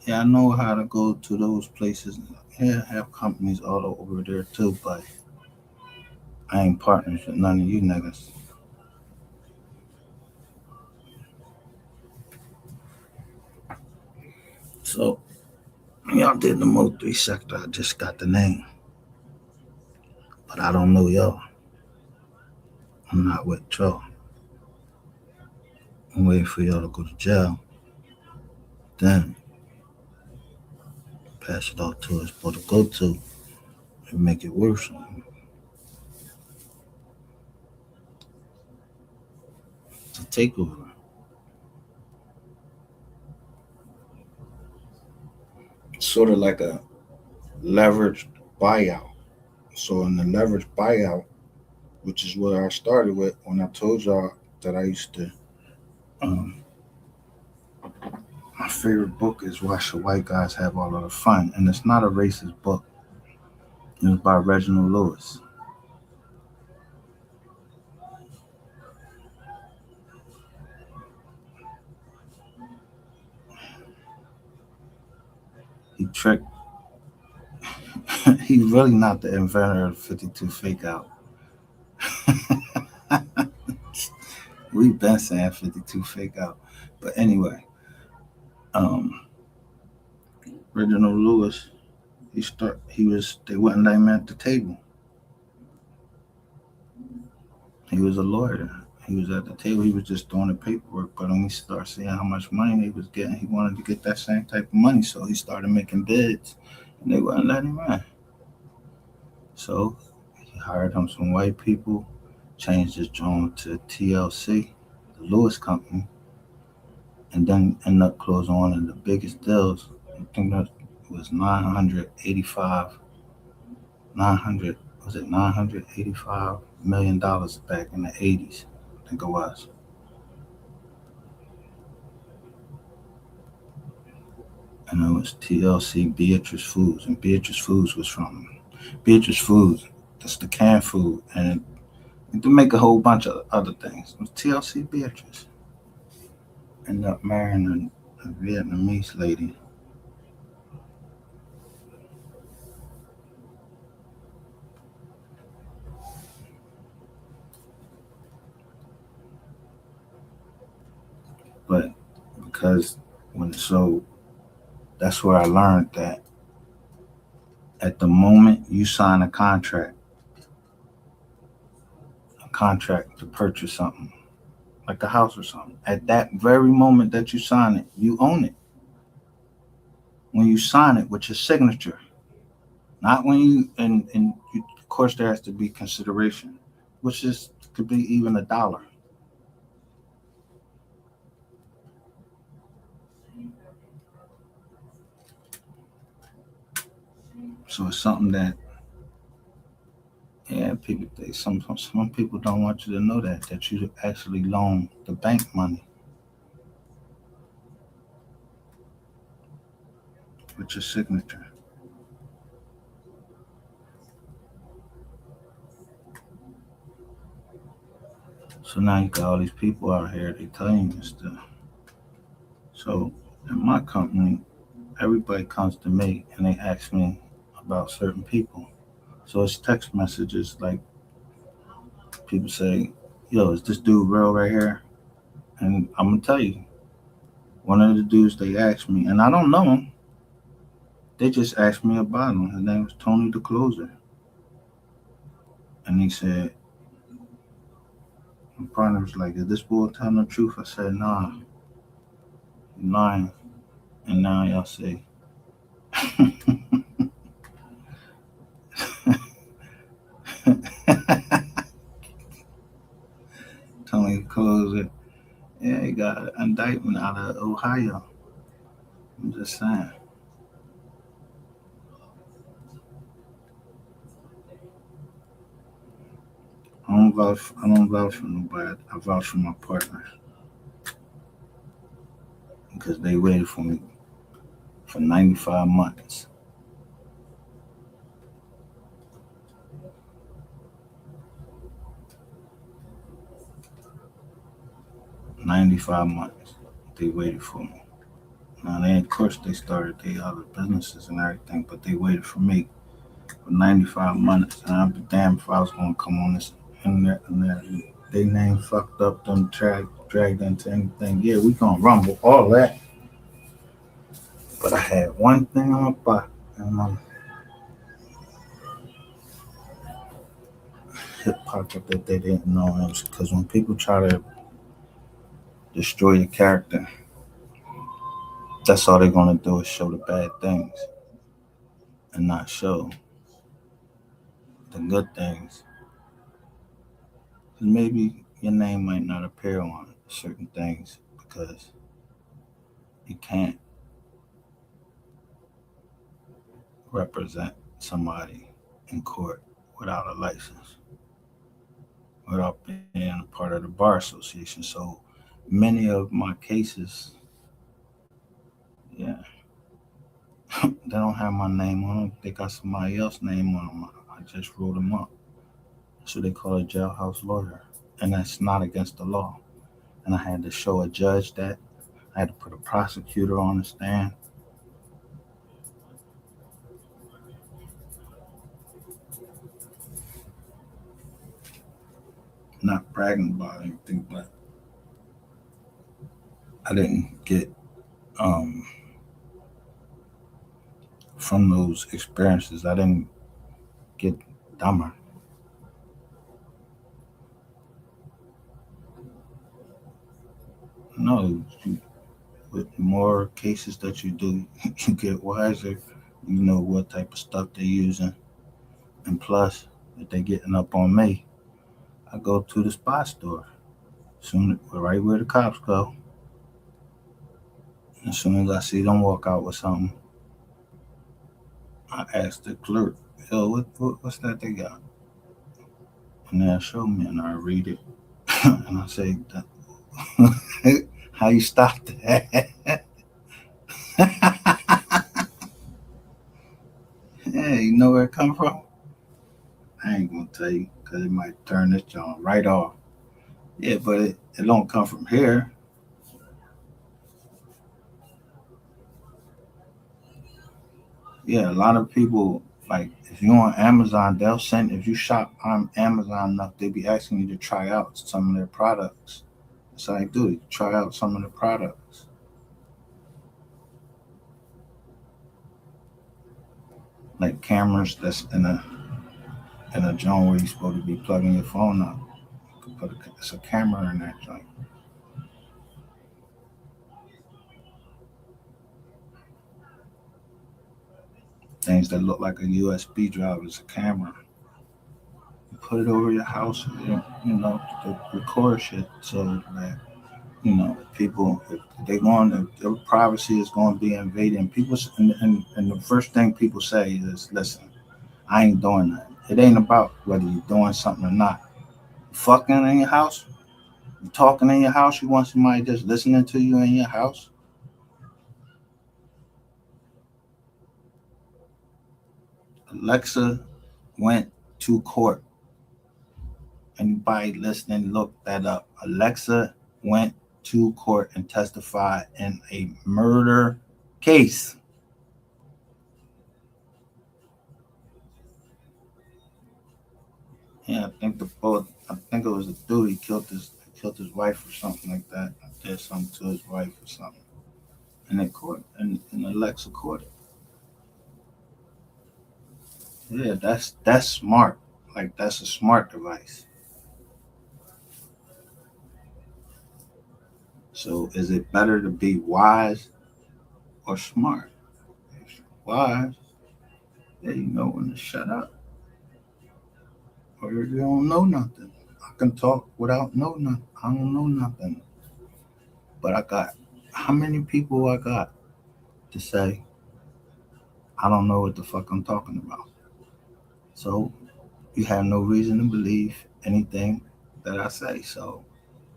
Speaker 1: Yeah, I know how to go to those places. Yeah, I have companies all over there too, but I ain't partners with none of you niggas. So y'all did the Mo 3 sector. I just got the name, but I don't know y'all. I'm not with y'all. I'm waiting for y'all to go to jail. Then pass it off to us, but to go to and make it worse. It's a takeover. Sort of like a leveraged buyout. So in the leveraged buyout, which is what I started with when I told y'all that I used to. Um, my favorite book is Why Should White Guys Have All of the Fun? And it's not a racist book. It was by Reginald Lewis. He tricked. He's really not the inventor of 52 fake out. We've been saying 52 fake out. But anyway, um, Reginald Lewis, they wouldn't let him at the table. He was a lawyer. He was at the table. He was just doing the paperwork. But when he started seeing how much money they was getting, he wanted to get that same type of money. So he started making bids, and they wouldn't let him in. So he hired him some white people, changed his joint to TLC, the Lewis Company, and then ended up closing one of the biggest deals. I think that was 900 was it $985 million back in the 80s. I think it was. And it was TLC Beatrice Foods, and Beatrice Foods was from Beatrice Foods. That's the canned food, and to make a whole bunch of other things. It was TLC Beatrice. Ended up marrying a Vietnamese lady. But because that's where I learned that at the moment you sign a contract to purchase something, like a house or something, at that very moment that you sign it, you own it. When you sign it with your signature, not when of course there has to be consideration, which is could be even $1. So it's something that, yeah, people some people don't want you to know that you actually loan the bank money with your signature. So now you got all these people out here, they tell you this stuff. So in my company, everybody comes to me and they ask me about certain people. So it's text messages like people say, "Yo, is this dude real right here?" And I'm gonna tell you, one of the dudes they asked me, and I don't know him. They just asked me about him. His name was Tony the Closer, and he said, my partner was like, "Is this boy telling the truth?" I said, "Nah, he's lying." And now y'all say, Tony the Closer. Yeah, he got an indictment out of Ohio. I'm just saying. don't vouch for nobody. I vouch for my partners because they waited for me for 95 months. $95 they waited for me. Now they, of course, they started their other businesses and everything, but they waited for me for 95 months. And I'd be damned if I was gonna come on this internet and they name fucked up, them dragged into anything. Yeah, we gonna rumble all that. But I had one thing on my butt and my hip pocket that they didn't know. Because when people try to destroy your character, that's all they're gonna do is show the bad things and not show the good things. Maybe your name might not appear on certain things because you can't represent somebody in court without a license, without being a part of the bar association. So many of my cases, yeah, they don't have my name on them. They got somebody else's name on them. I just wrote them up. So they call a jailhouse lawyer, and that's not against the law. And I had to show a judge that. I had to put a prosecutor on the stand. Not bragging about anything, but I didn't get um, from those experiences. I didn't get dumber. No, with more cases that you do, you get wiser. You know what type of stuff they're using, and plus, if they're getting up on me, I go to the spot store. Soon, right where the cops go. As soon as I see them walk out with something, I ask the clerk, "Yo, what's that they got?" And they'll show me, and I read it, and I say, "How you stop that?" Yeah, you know where it come from? I ain't gonna tell you because it might turn this joint right off. Yeah, but it don't come from here. Yeah, a lot of people like if you on Amazon, they'll send if you shop on Amazon enough, they be asking you to try out some of their products. That's how they do it. Try out some of the products. Like cameras that's in a joint where you're supposed to be plugging your phone up. You can put it's a camera in that joint. Things that look like a USB drive is a camera. You put it over your house, you know, to record shit so that you know, people if they want if their privacy is going to be invaded. And people and the first thing people say is, "Listen, I ain't doing that. It ain't about whether you're doing something or not. You fucking in your house, you talking in your house. You want somebody just listening to you in your house." Alexa went to court. Anybody listening, look that up. Alexa went to court and testified in a murder case. Yeah, I think the boy, I think it was the dude. Killed his wife or something like that. Did something to his wife or something, and they caught and Alexa caught it. Yeah, that's smart. Like that's a smart device. So is it better to be wise or smart? If you're wise, yeah, you know when to shut up, or you don't know nothing. I can talk without know nothing. I don't know nothing, but I got how many people I got to say I don't know what the fuck I'm talking about. So you have no reason to believe anything that I say. So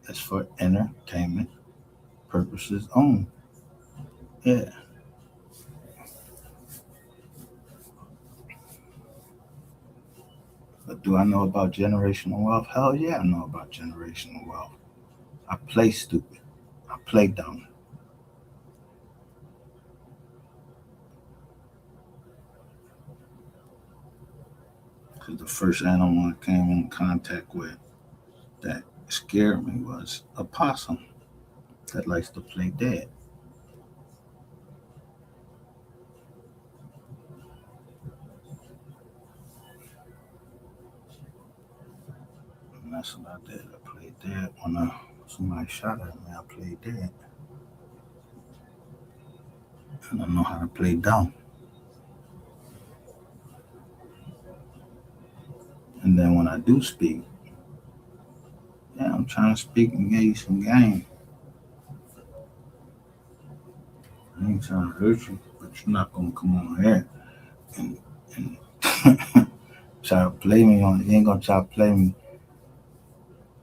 Speaker 1: it's for entertainment purposes only. Yeah. But do I know about generational wealth? Hell yeah, I know about generational wealth. I play stupid. I play dumb. Because the first animal I came in contact with that scared me was a possum that likes to play dead. And that's what I did. I played dead when somebody shot at me. I played dead. And I know how to play dumb. And then when I do speak, yeah, I'm trying to speak and give you some game. I ain't trying to hurt you, but you're not gonna come on here and, and try to play me on. You ain't gonna try to play me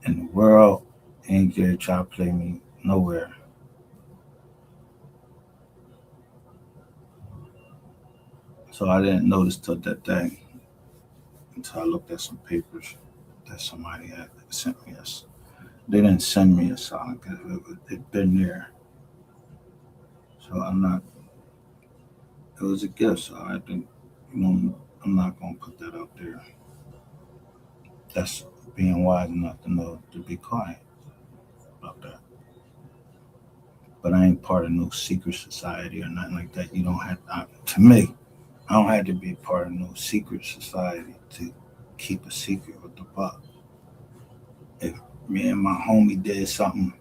Speaker 1: in the world. You ain't gonna try to play me nowhere. So I didn't notice till that day until I looked at some papers that somebody had sent me us. They didn't send me a song because it'd been there. So I'm not. It was a gift, so I think I'm not gonna put that out there. That's being wise enough to know to be quiet about that. But I ain't part of no secret society or nothing like that. You don't have to me. I don't have to be part of no secret society to keep a secret with the fuck. If me and my homie did something,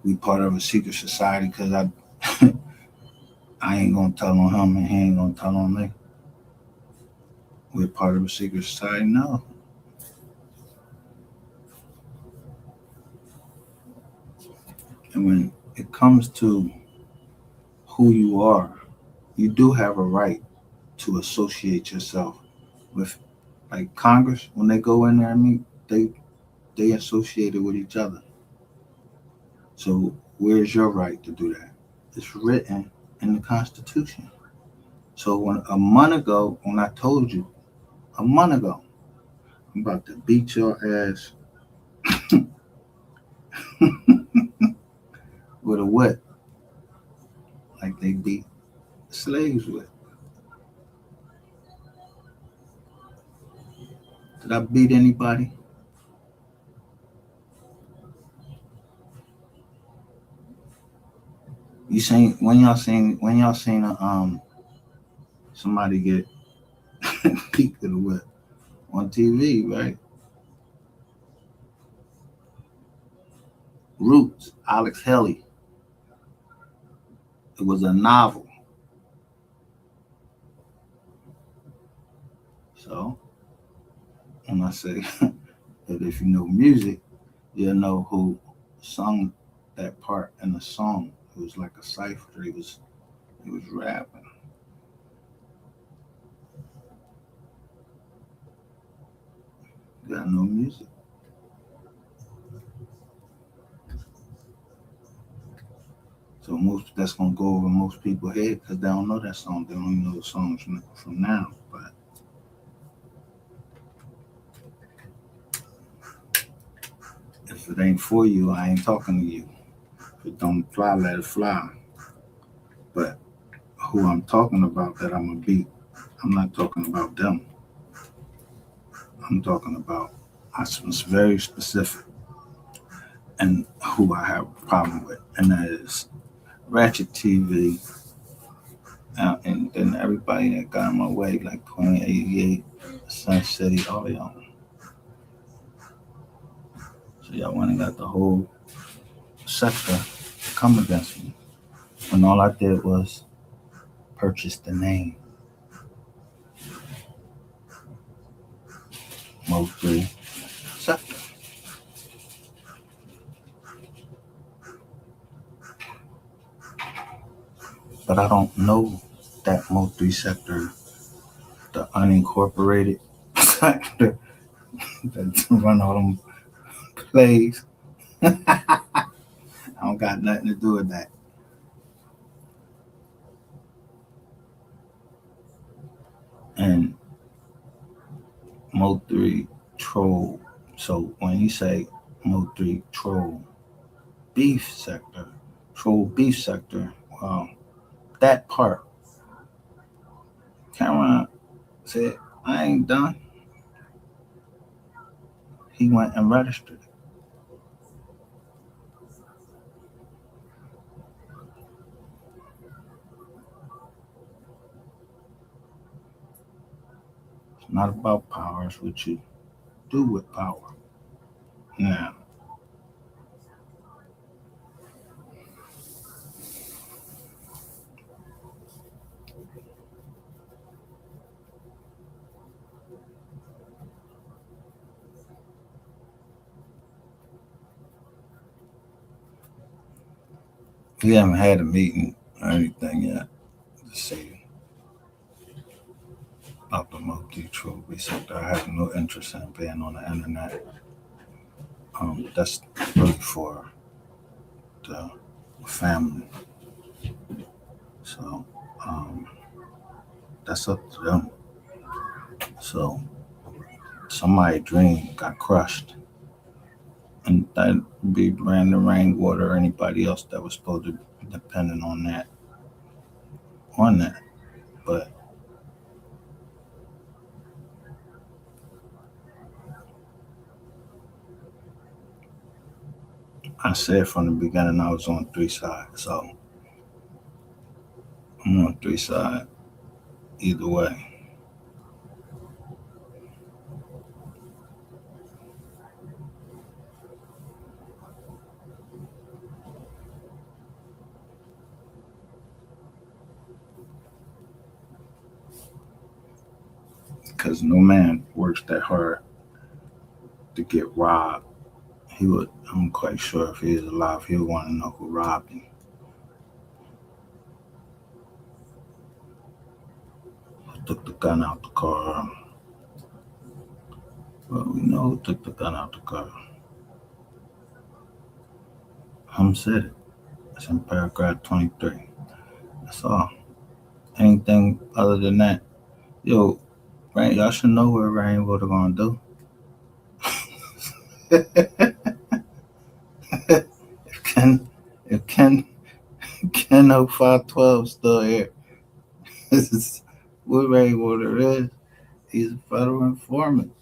Speaker 1: we part of a secret society because I ain't gonna tell on him and he ain't gonna tell on me. We're part of a secret society. No. And when it comes to who you are, you do have a right to associate yourself with, like Congress, when they go in there and meet, they associate it with each other. So where's your right to do that? It's written in the Constitution. So when a month ago, when I told you a month ago, I'm about to beat your ass with a whip, like they beat slaves with. Did I beat anybody? You seen when y'all seen somebody get beat with a whip on TV, right? Roots, Alex Haley. It was a novel. So when I say that if you know music, you'll know who sung that part in the song. It was like a cipher. He was rapping. You gotta know music. So most that's gonna go over most people's head because they don't know that song. They don't even know the songs from now. But if it ain't for you, I ain't talking to you. If it don't fly, let it fly. But who I'm talking about that I'm gonna beat, I'm not talking about them. I'm talking about I was very specific and who I have a problem with, and that is Ratchet TV, and then everybody that got in my way, like 2088, Sun City, all of y'all. So y'all went and got the whole sector to come against me. And all I did was purchase the name Mo3 Sector. But I don't know that Mo3 Sector, the unincorporated sector, that run all them plays. I don't got nothing to do with that. And Mo three troll. So when you say Mo three troll beef sector, troll beef sector, well, that part, Cameron said, I ain't done. He went and registered. It's not about power, it's what you do with power. Now, we haven't had a meeting or anything yet to say about the multi troll beef sector. I have no interest in being on the internet. That's really for the family. So um, that's up to them. So somebody's dream got crushed. And that'd be Brandon Rainwater or anybody else that was supposed to be dependent on that. But I said from the beginning I was on three sides. So I'm on three sides either way. Because no man works that hard to get robbed. He would, I'm quite sure if he is alive, he'll want to know who robbed him. Who took the gun out the car? Well, we know who took the gun out the car. Said it. It's in paragraph 23. That's all. Anything other than that, yo, Rain, y'all should know what Rainwater gonna do. if Ken, if Ken 0512 still here, this is what Rainwater is. He's a federal informant.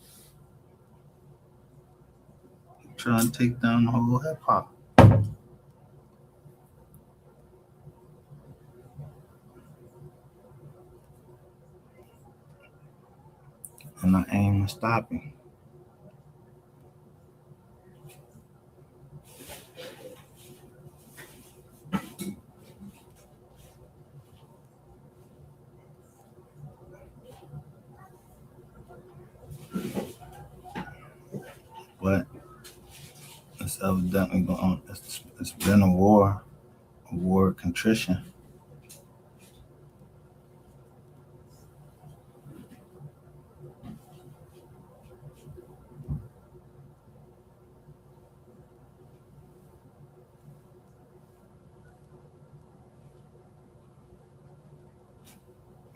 Speaker 1: He's trying to take down the whole hip hop. And I aim to stop him. But it's evidently going on. It's been a war of contrition.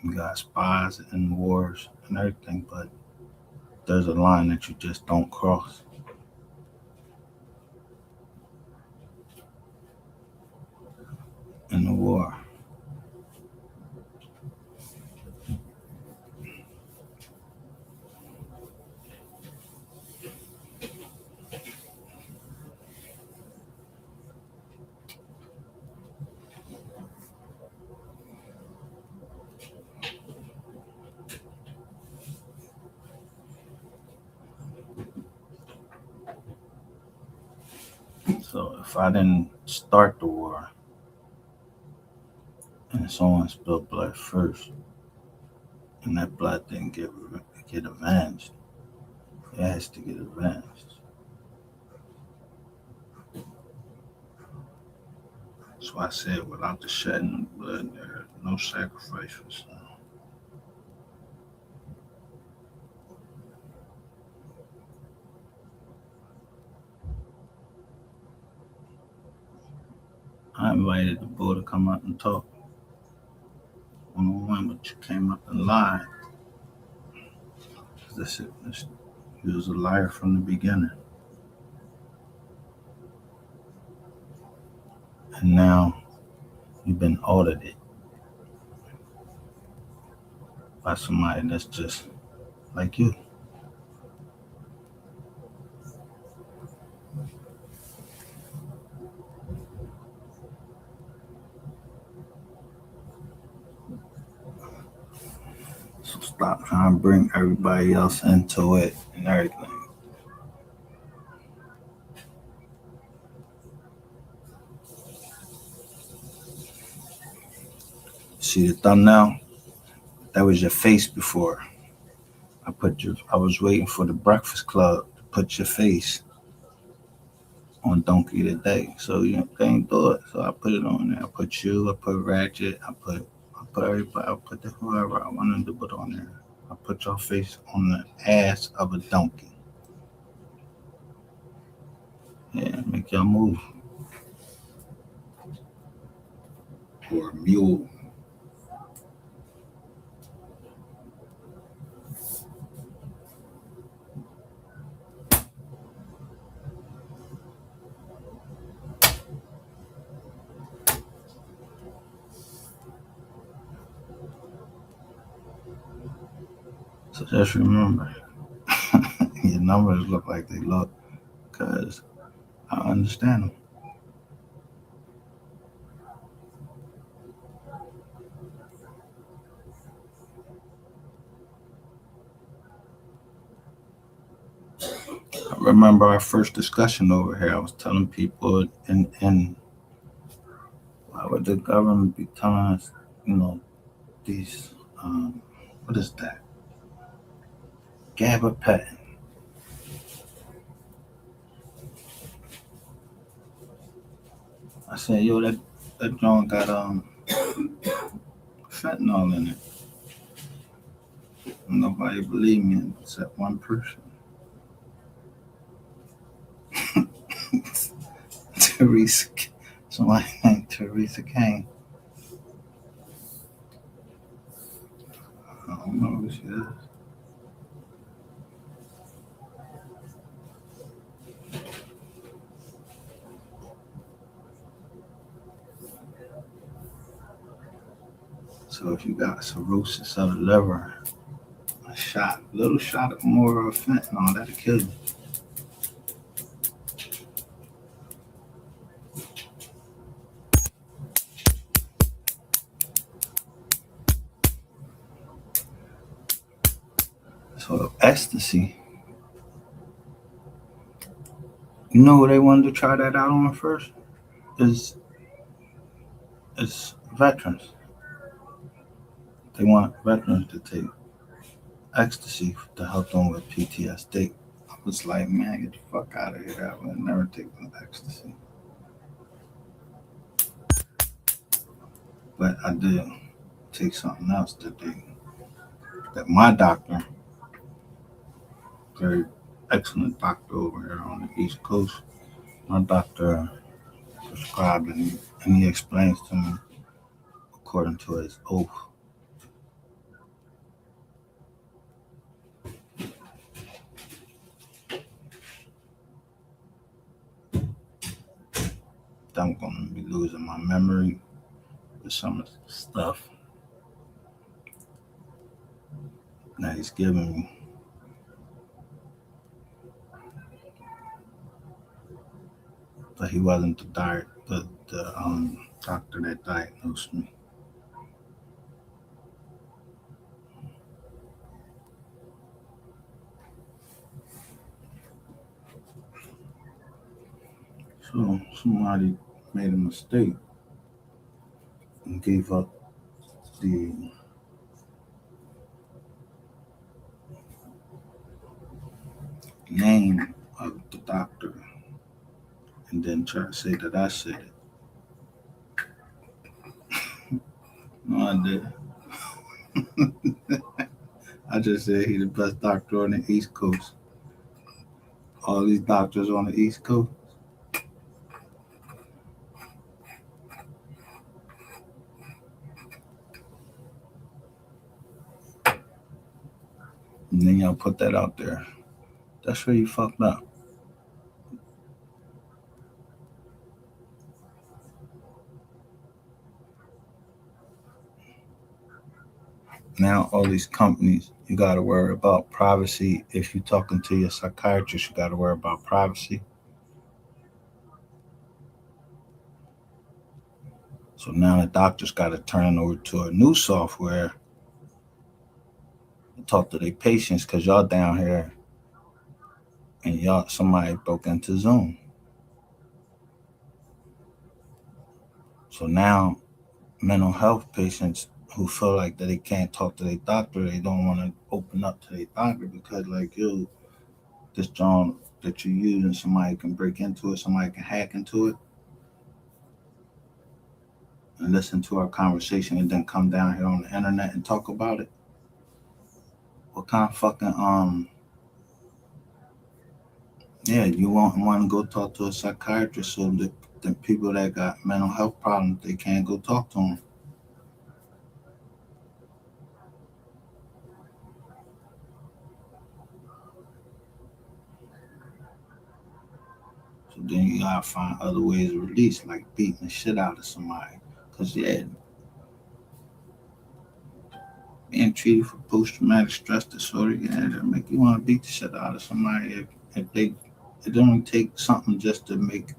Speaker 1: You got spies and wars and everything, but there's a line that you just don't cross in the war. So if I didn't start the war and someone spilled blood first, and that blood didn't get avenged, it has to get avenged. That's why I said without the shedding of blood, there is no sacrifice for son. I invited the boy to come up and talk one-on-one, but you came up and lied. You was a liar from the beginning. And now you've been audited by somebody that's just like you. So stop trying to bring everybody else into it and everything. See the thumbnail? That was your face before. I was waiting for the Breakfast Club to put your face on Donkey Today. So you can't do it. So I put it on there. I put you, I put Ratchet, I put everybody, I put whoever I wanted to put on there. I put your face on the ass of a donkey. Yeah, make y'all move. Or a mule. So just remember, your numbers look like they look because I understand them. I remember our first discussion over here. I was telling people, and why would the government be telling us, these, what is that? Gabapentin. I said, yo, that joint got fentanyl in it. Nobody believed me except one person. Teresa, somebody named Teresa Kane. I don't know who she is. So if you got cirrhosis of the liver, a little shot of more of fentanyl, that'll kill you. So ecstasy, you know who they wanted to try that out on first? Is veterans. They want veterans to take ecstasy to help them with PTSD. I was like, man, get the fuck out of here. I would never take no ecstasy. But I did take something else today that my doctor, very excellent doctor over here on the East Coast, my doctor prescribed and he explains to me according to his oath. I'm going to be losing my memory with some of the stuff that he's giving me. But he wasn't the doctor that diagnosed me. So somebody made a mistake and gave up the name of the doctor and then try to say that I said it. No, I did. I just said he's the best doctor on the East Coast. All these doctors on the East Coast. And then y'all put that out there. That's where you fucked up. Now all these companies, you gotta worry about privacy. If you're talking to your psychiatrist, you gotta worry about privacy. So now the doctors gotta turn over to a new software and talk to their patients because y'all down here and y'all somebody broke into Zoom. So now mental health patients who feel like that they can't talk to their doctor, they don't want to open up to their doctor because like yo, this John that you're using, somebody can break into it, somebody can hack into it and listen to our conversation and then come down here on the internet and talk about it. What kind of fucking yeah, you want to go talk to a psychiatrist so that the people that got mental health problems they can't go talk to them. So then you gotta find other ways of release, like beating the shit out of somebody. Cause yeah, being treated for post-traumatic stress disorder, yeah, that make you want to beat the shit out of somebody. If they, it don't take something just to make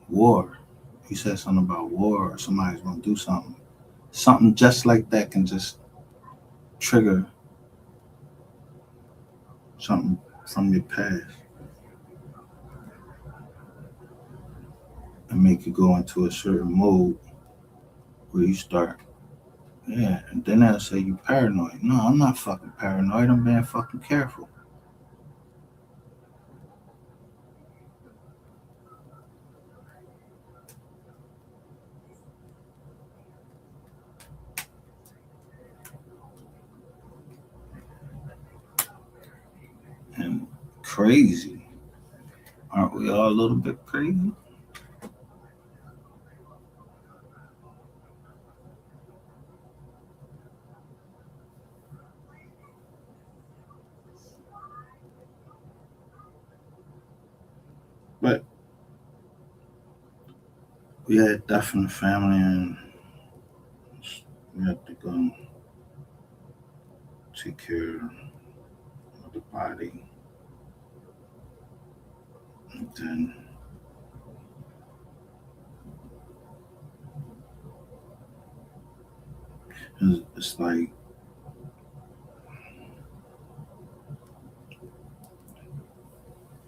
Speaker 1: war. You said something about war, or somebody's gonna do something. Something just like that can just trigger something from your past and make you go into a certain mode where you start. Yeah, and then they'll say you paranoid. No, I'm not fucking paranoid. I'm being fucking careful. And crazy. Aren't we all a little bit crazy? But we had death in the family and we had to go take care of the body. And then it's like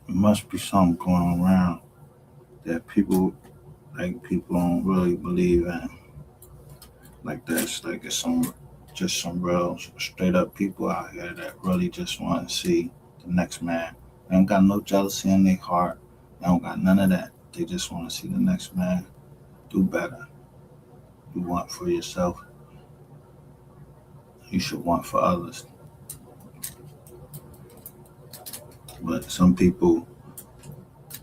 Speaker 1: it must be something going around that people don't really believe in. Like that's like it's some just some real straight up people out here that really just want to see the next man. They ain't got no jealousy in their heart. They don't got none of that. They just want to see the next man do better. You want for yourself, you should want for others. But some people,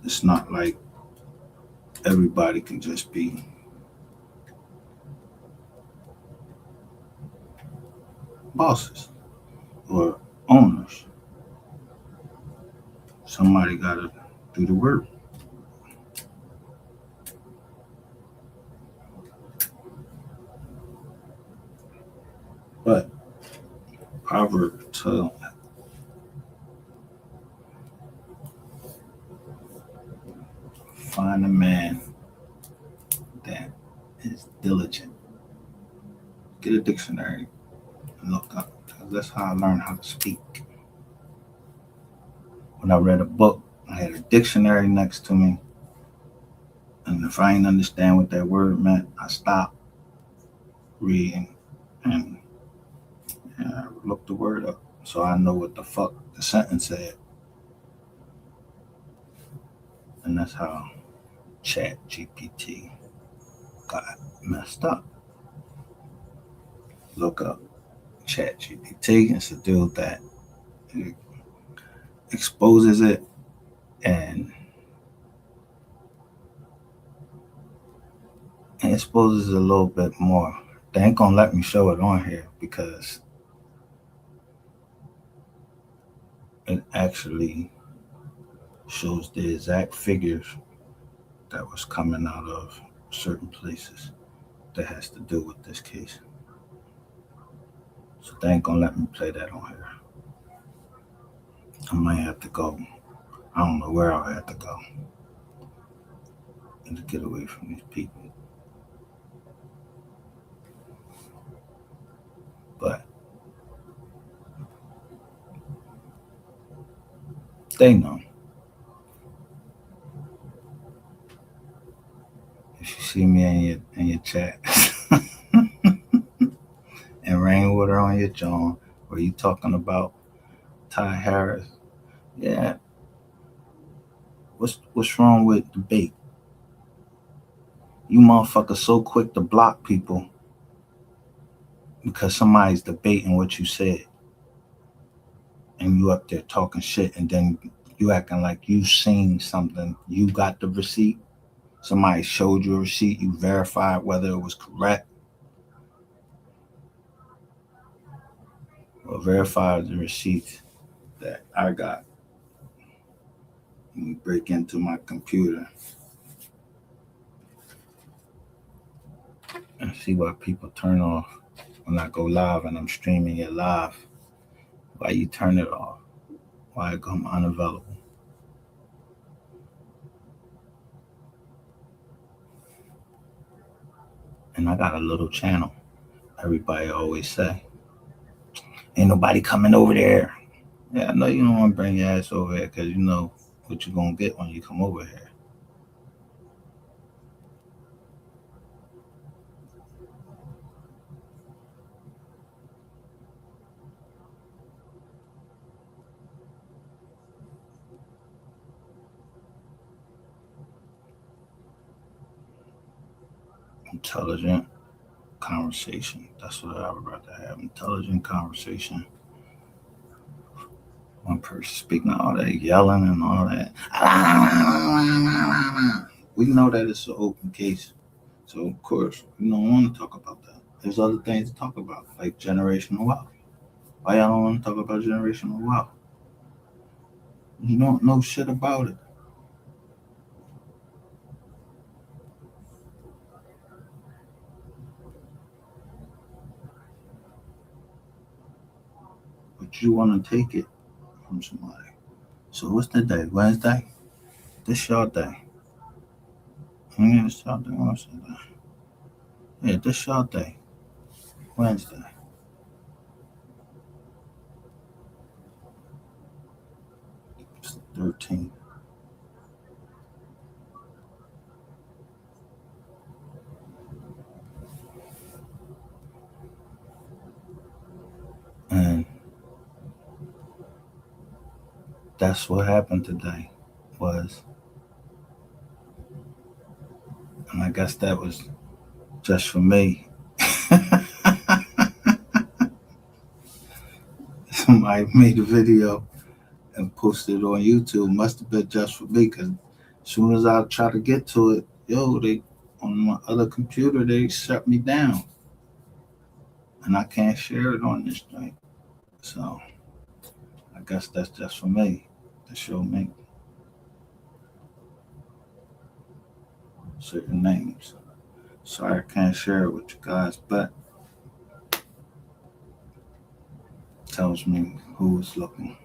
Speaker 1: it's not like everybody can just be bosses or owners. Somebody got to do the work. But Proverbs tell find a man that is diligent. Get a dictionary and look up. That's how I learned how to speak. When I read a book, I had a dictionary next to me. And if I didn't understand what that word meant, I stopped reading and, I looked the word up so I know what the fuck the sentence said. And that's how Chat GPT got messed up. Look up Chat GPT. It's a dude that exposes it and exposes it a little bit more. They ain't gonna let me show it on here because it actually shows the exact figures that was coming out of certain places that has to do with this case. So they ain't gonna let me play that on here. I might have to go. I don't know where I'll have to go and to get away from these people. But they know. If you see me in your chat and rainwater on your jaw, or you talking about Ty Harris, yeah. What's wrong with debate? You motherfuckers so quick to block people because somebody's debating what you said, and you up there talking shit, and then you acting like you seen something. You got the receipt. Somebody showed you a receipt. You verified whether it was correct. Or verified the receipts that I got. And break into my computer and see why people turn off when I go live and I'm streaming it live. Why you turn it off? Why it come unavailable? And I got a little channel. Everybody always say, ain't nobody coming over there. Yeah, I know you don't want to bring your ass over here because you know what you're going to get when you come over here. Intelligent conversation. That's what I would rather have. Intelligent conversation. One person speaking all that yelling and all that. We know that it's an open case. So, of course, we don't want to talk about that. There's other things to talk about, like generational wealth. Why y'all don't want to talk about generational wealth? You don't know shit about it. But you want to take it from somebody. So what's the day? Wednesday? This y'all day. Yeah, this y'all day. What's the day? Yeah, this y'all day. Wednesday. It's the 13th. And that's what happened today was, and I guess that was just for me. Somebody made a video and posted it on YouTube. Must have been just for me because as soon as I try to get to it, they on my other computer they shut me down, and I can't share it on this thing. So I guess that's just for me to show me certain names. Sorry, I can't share it with you guys, but it tells me who is looking.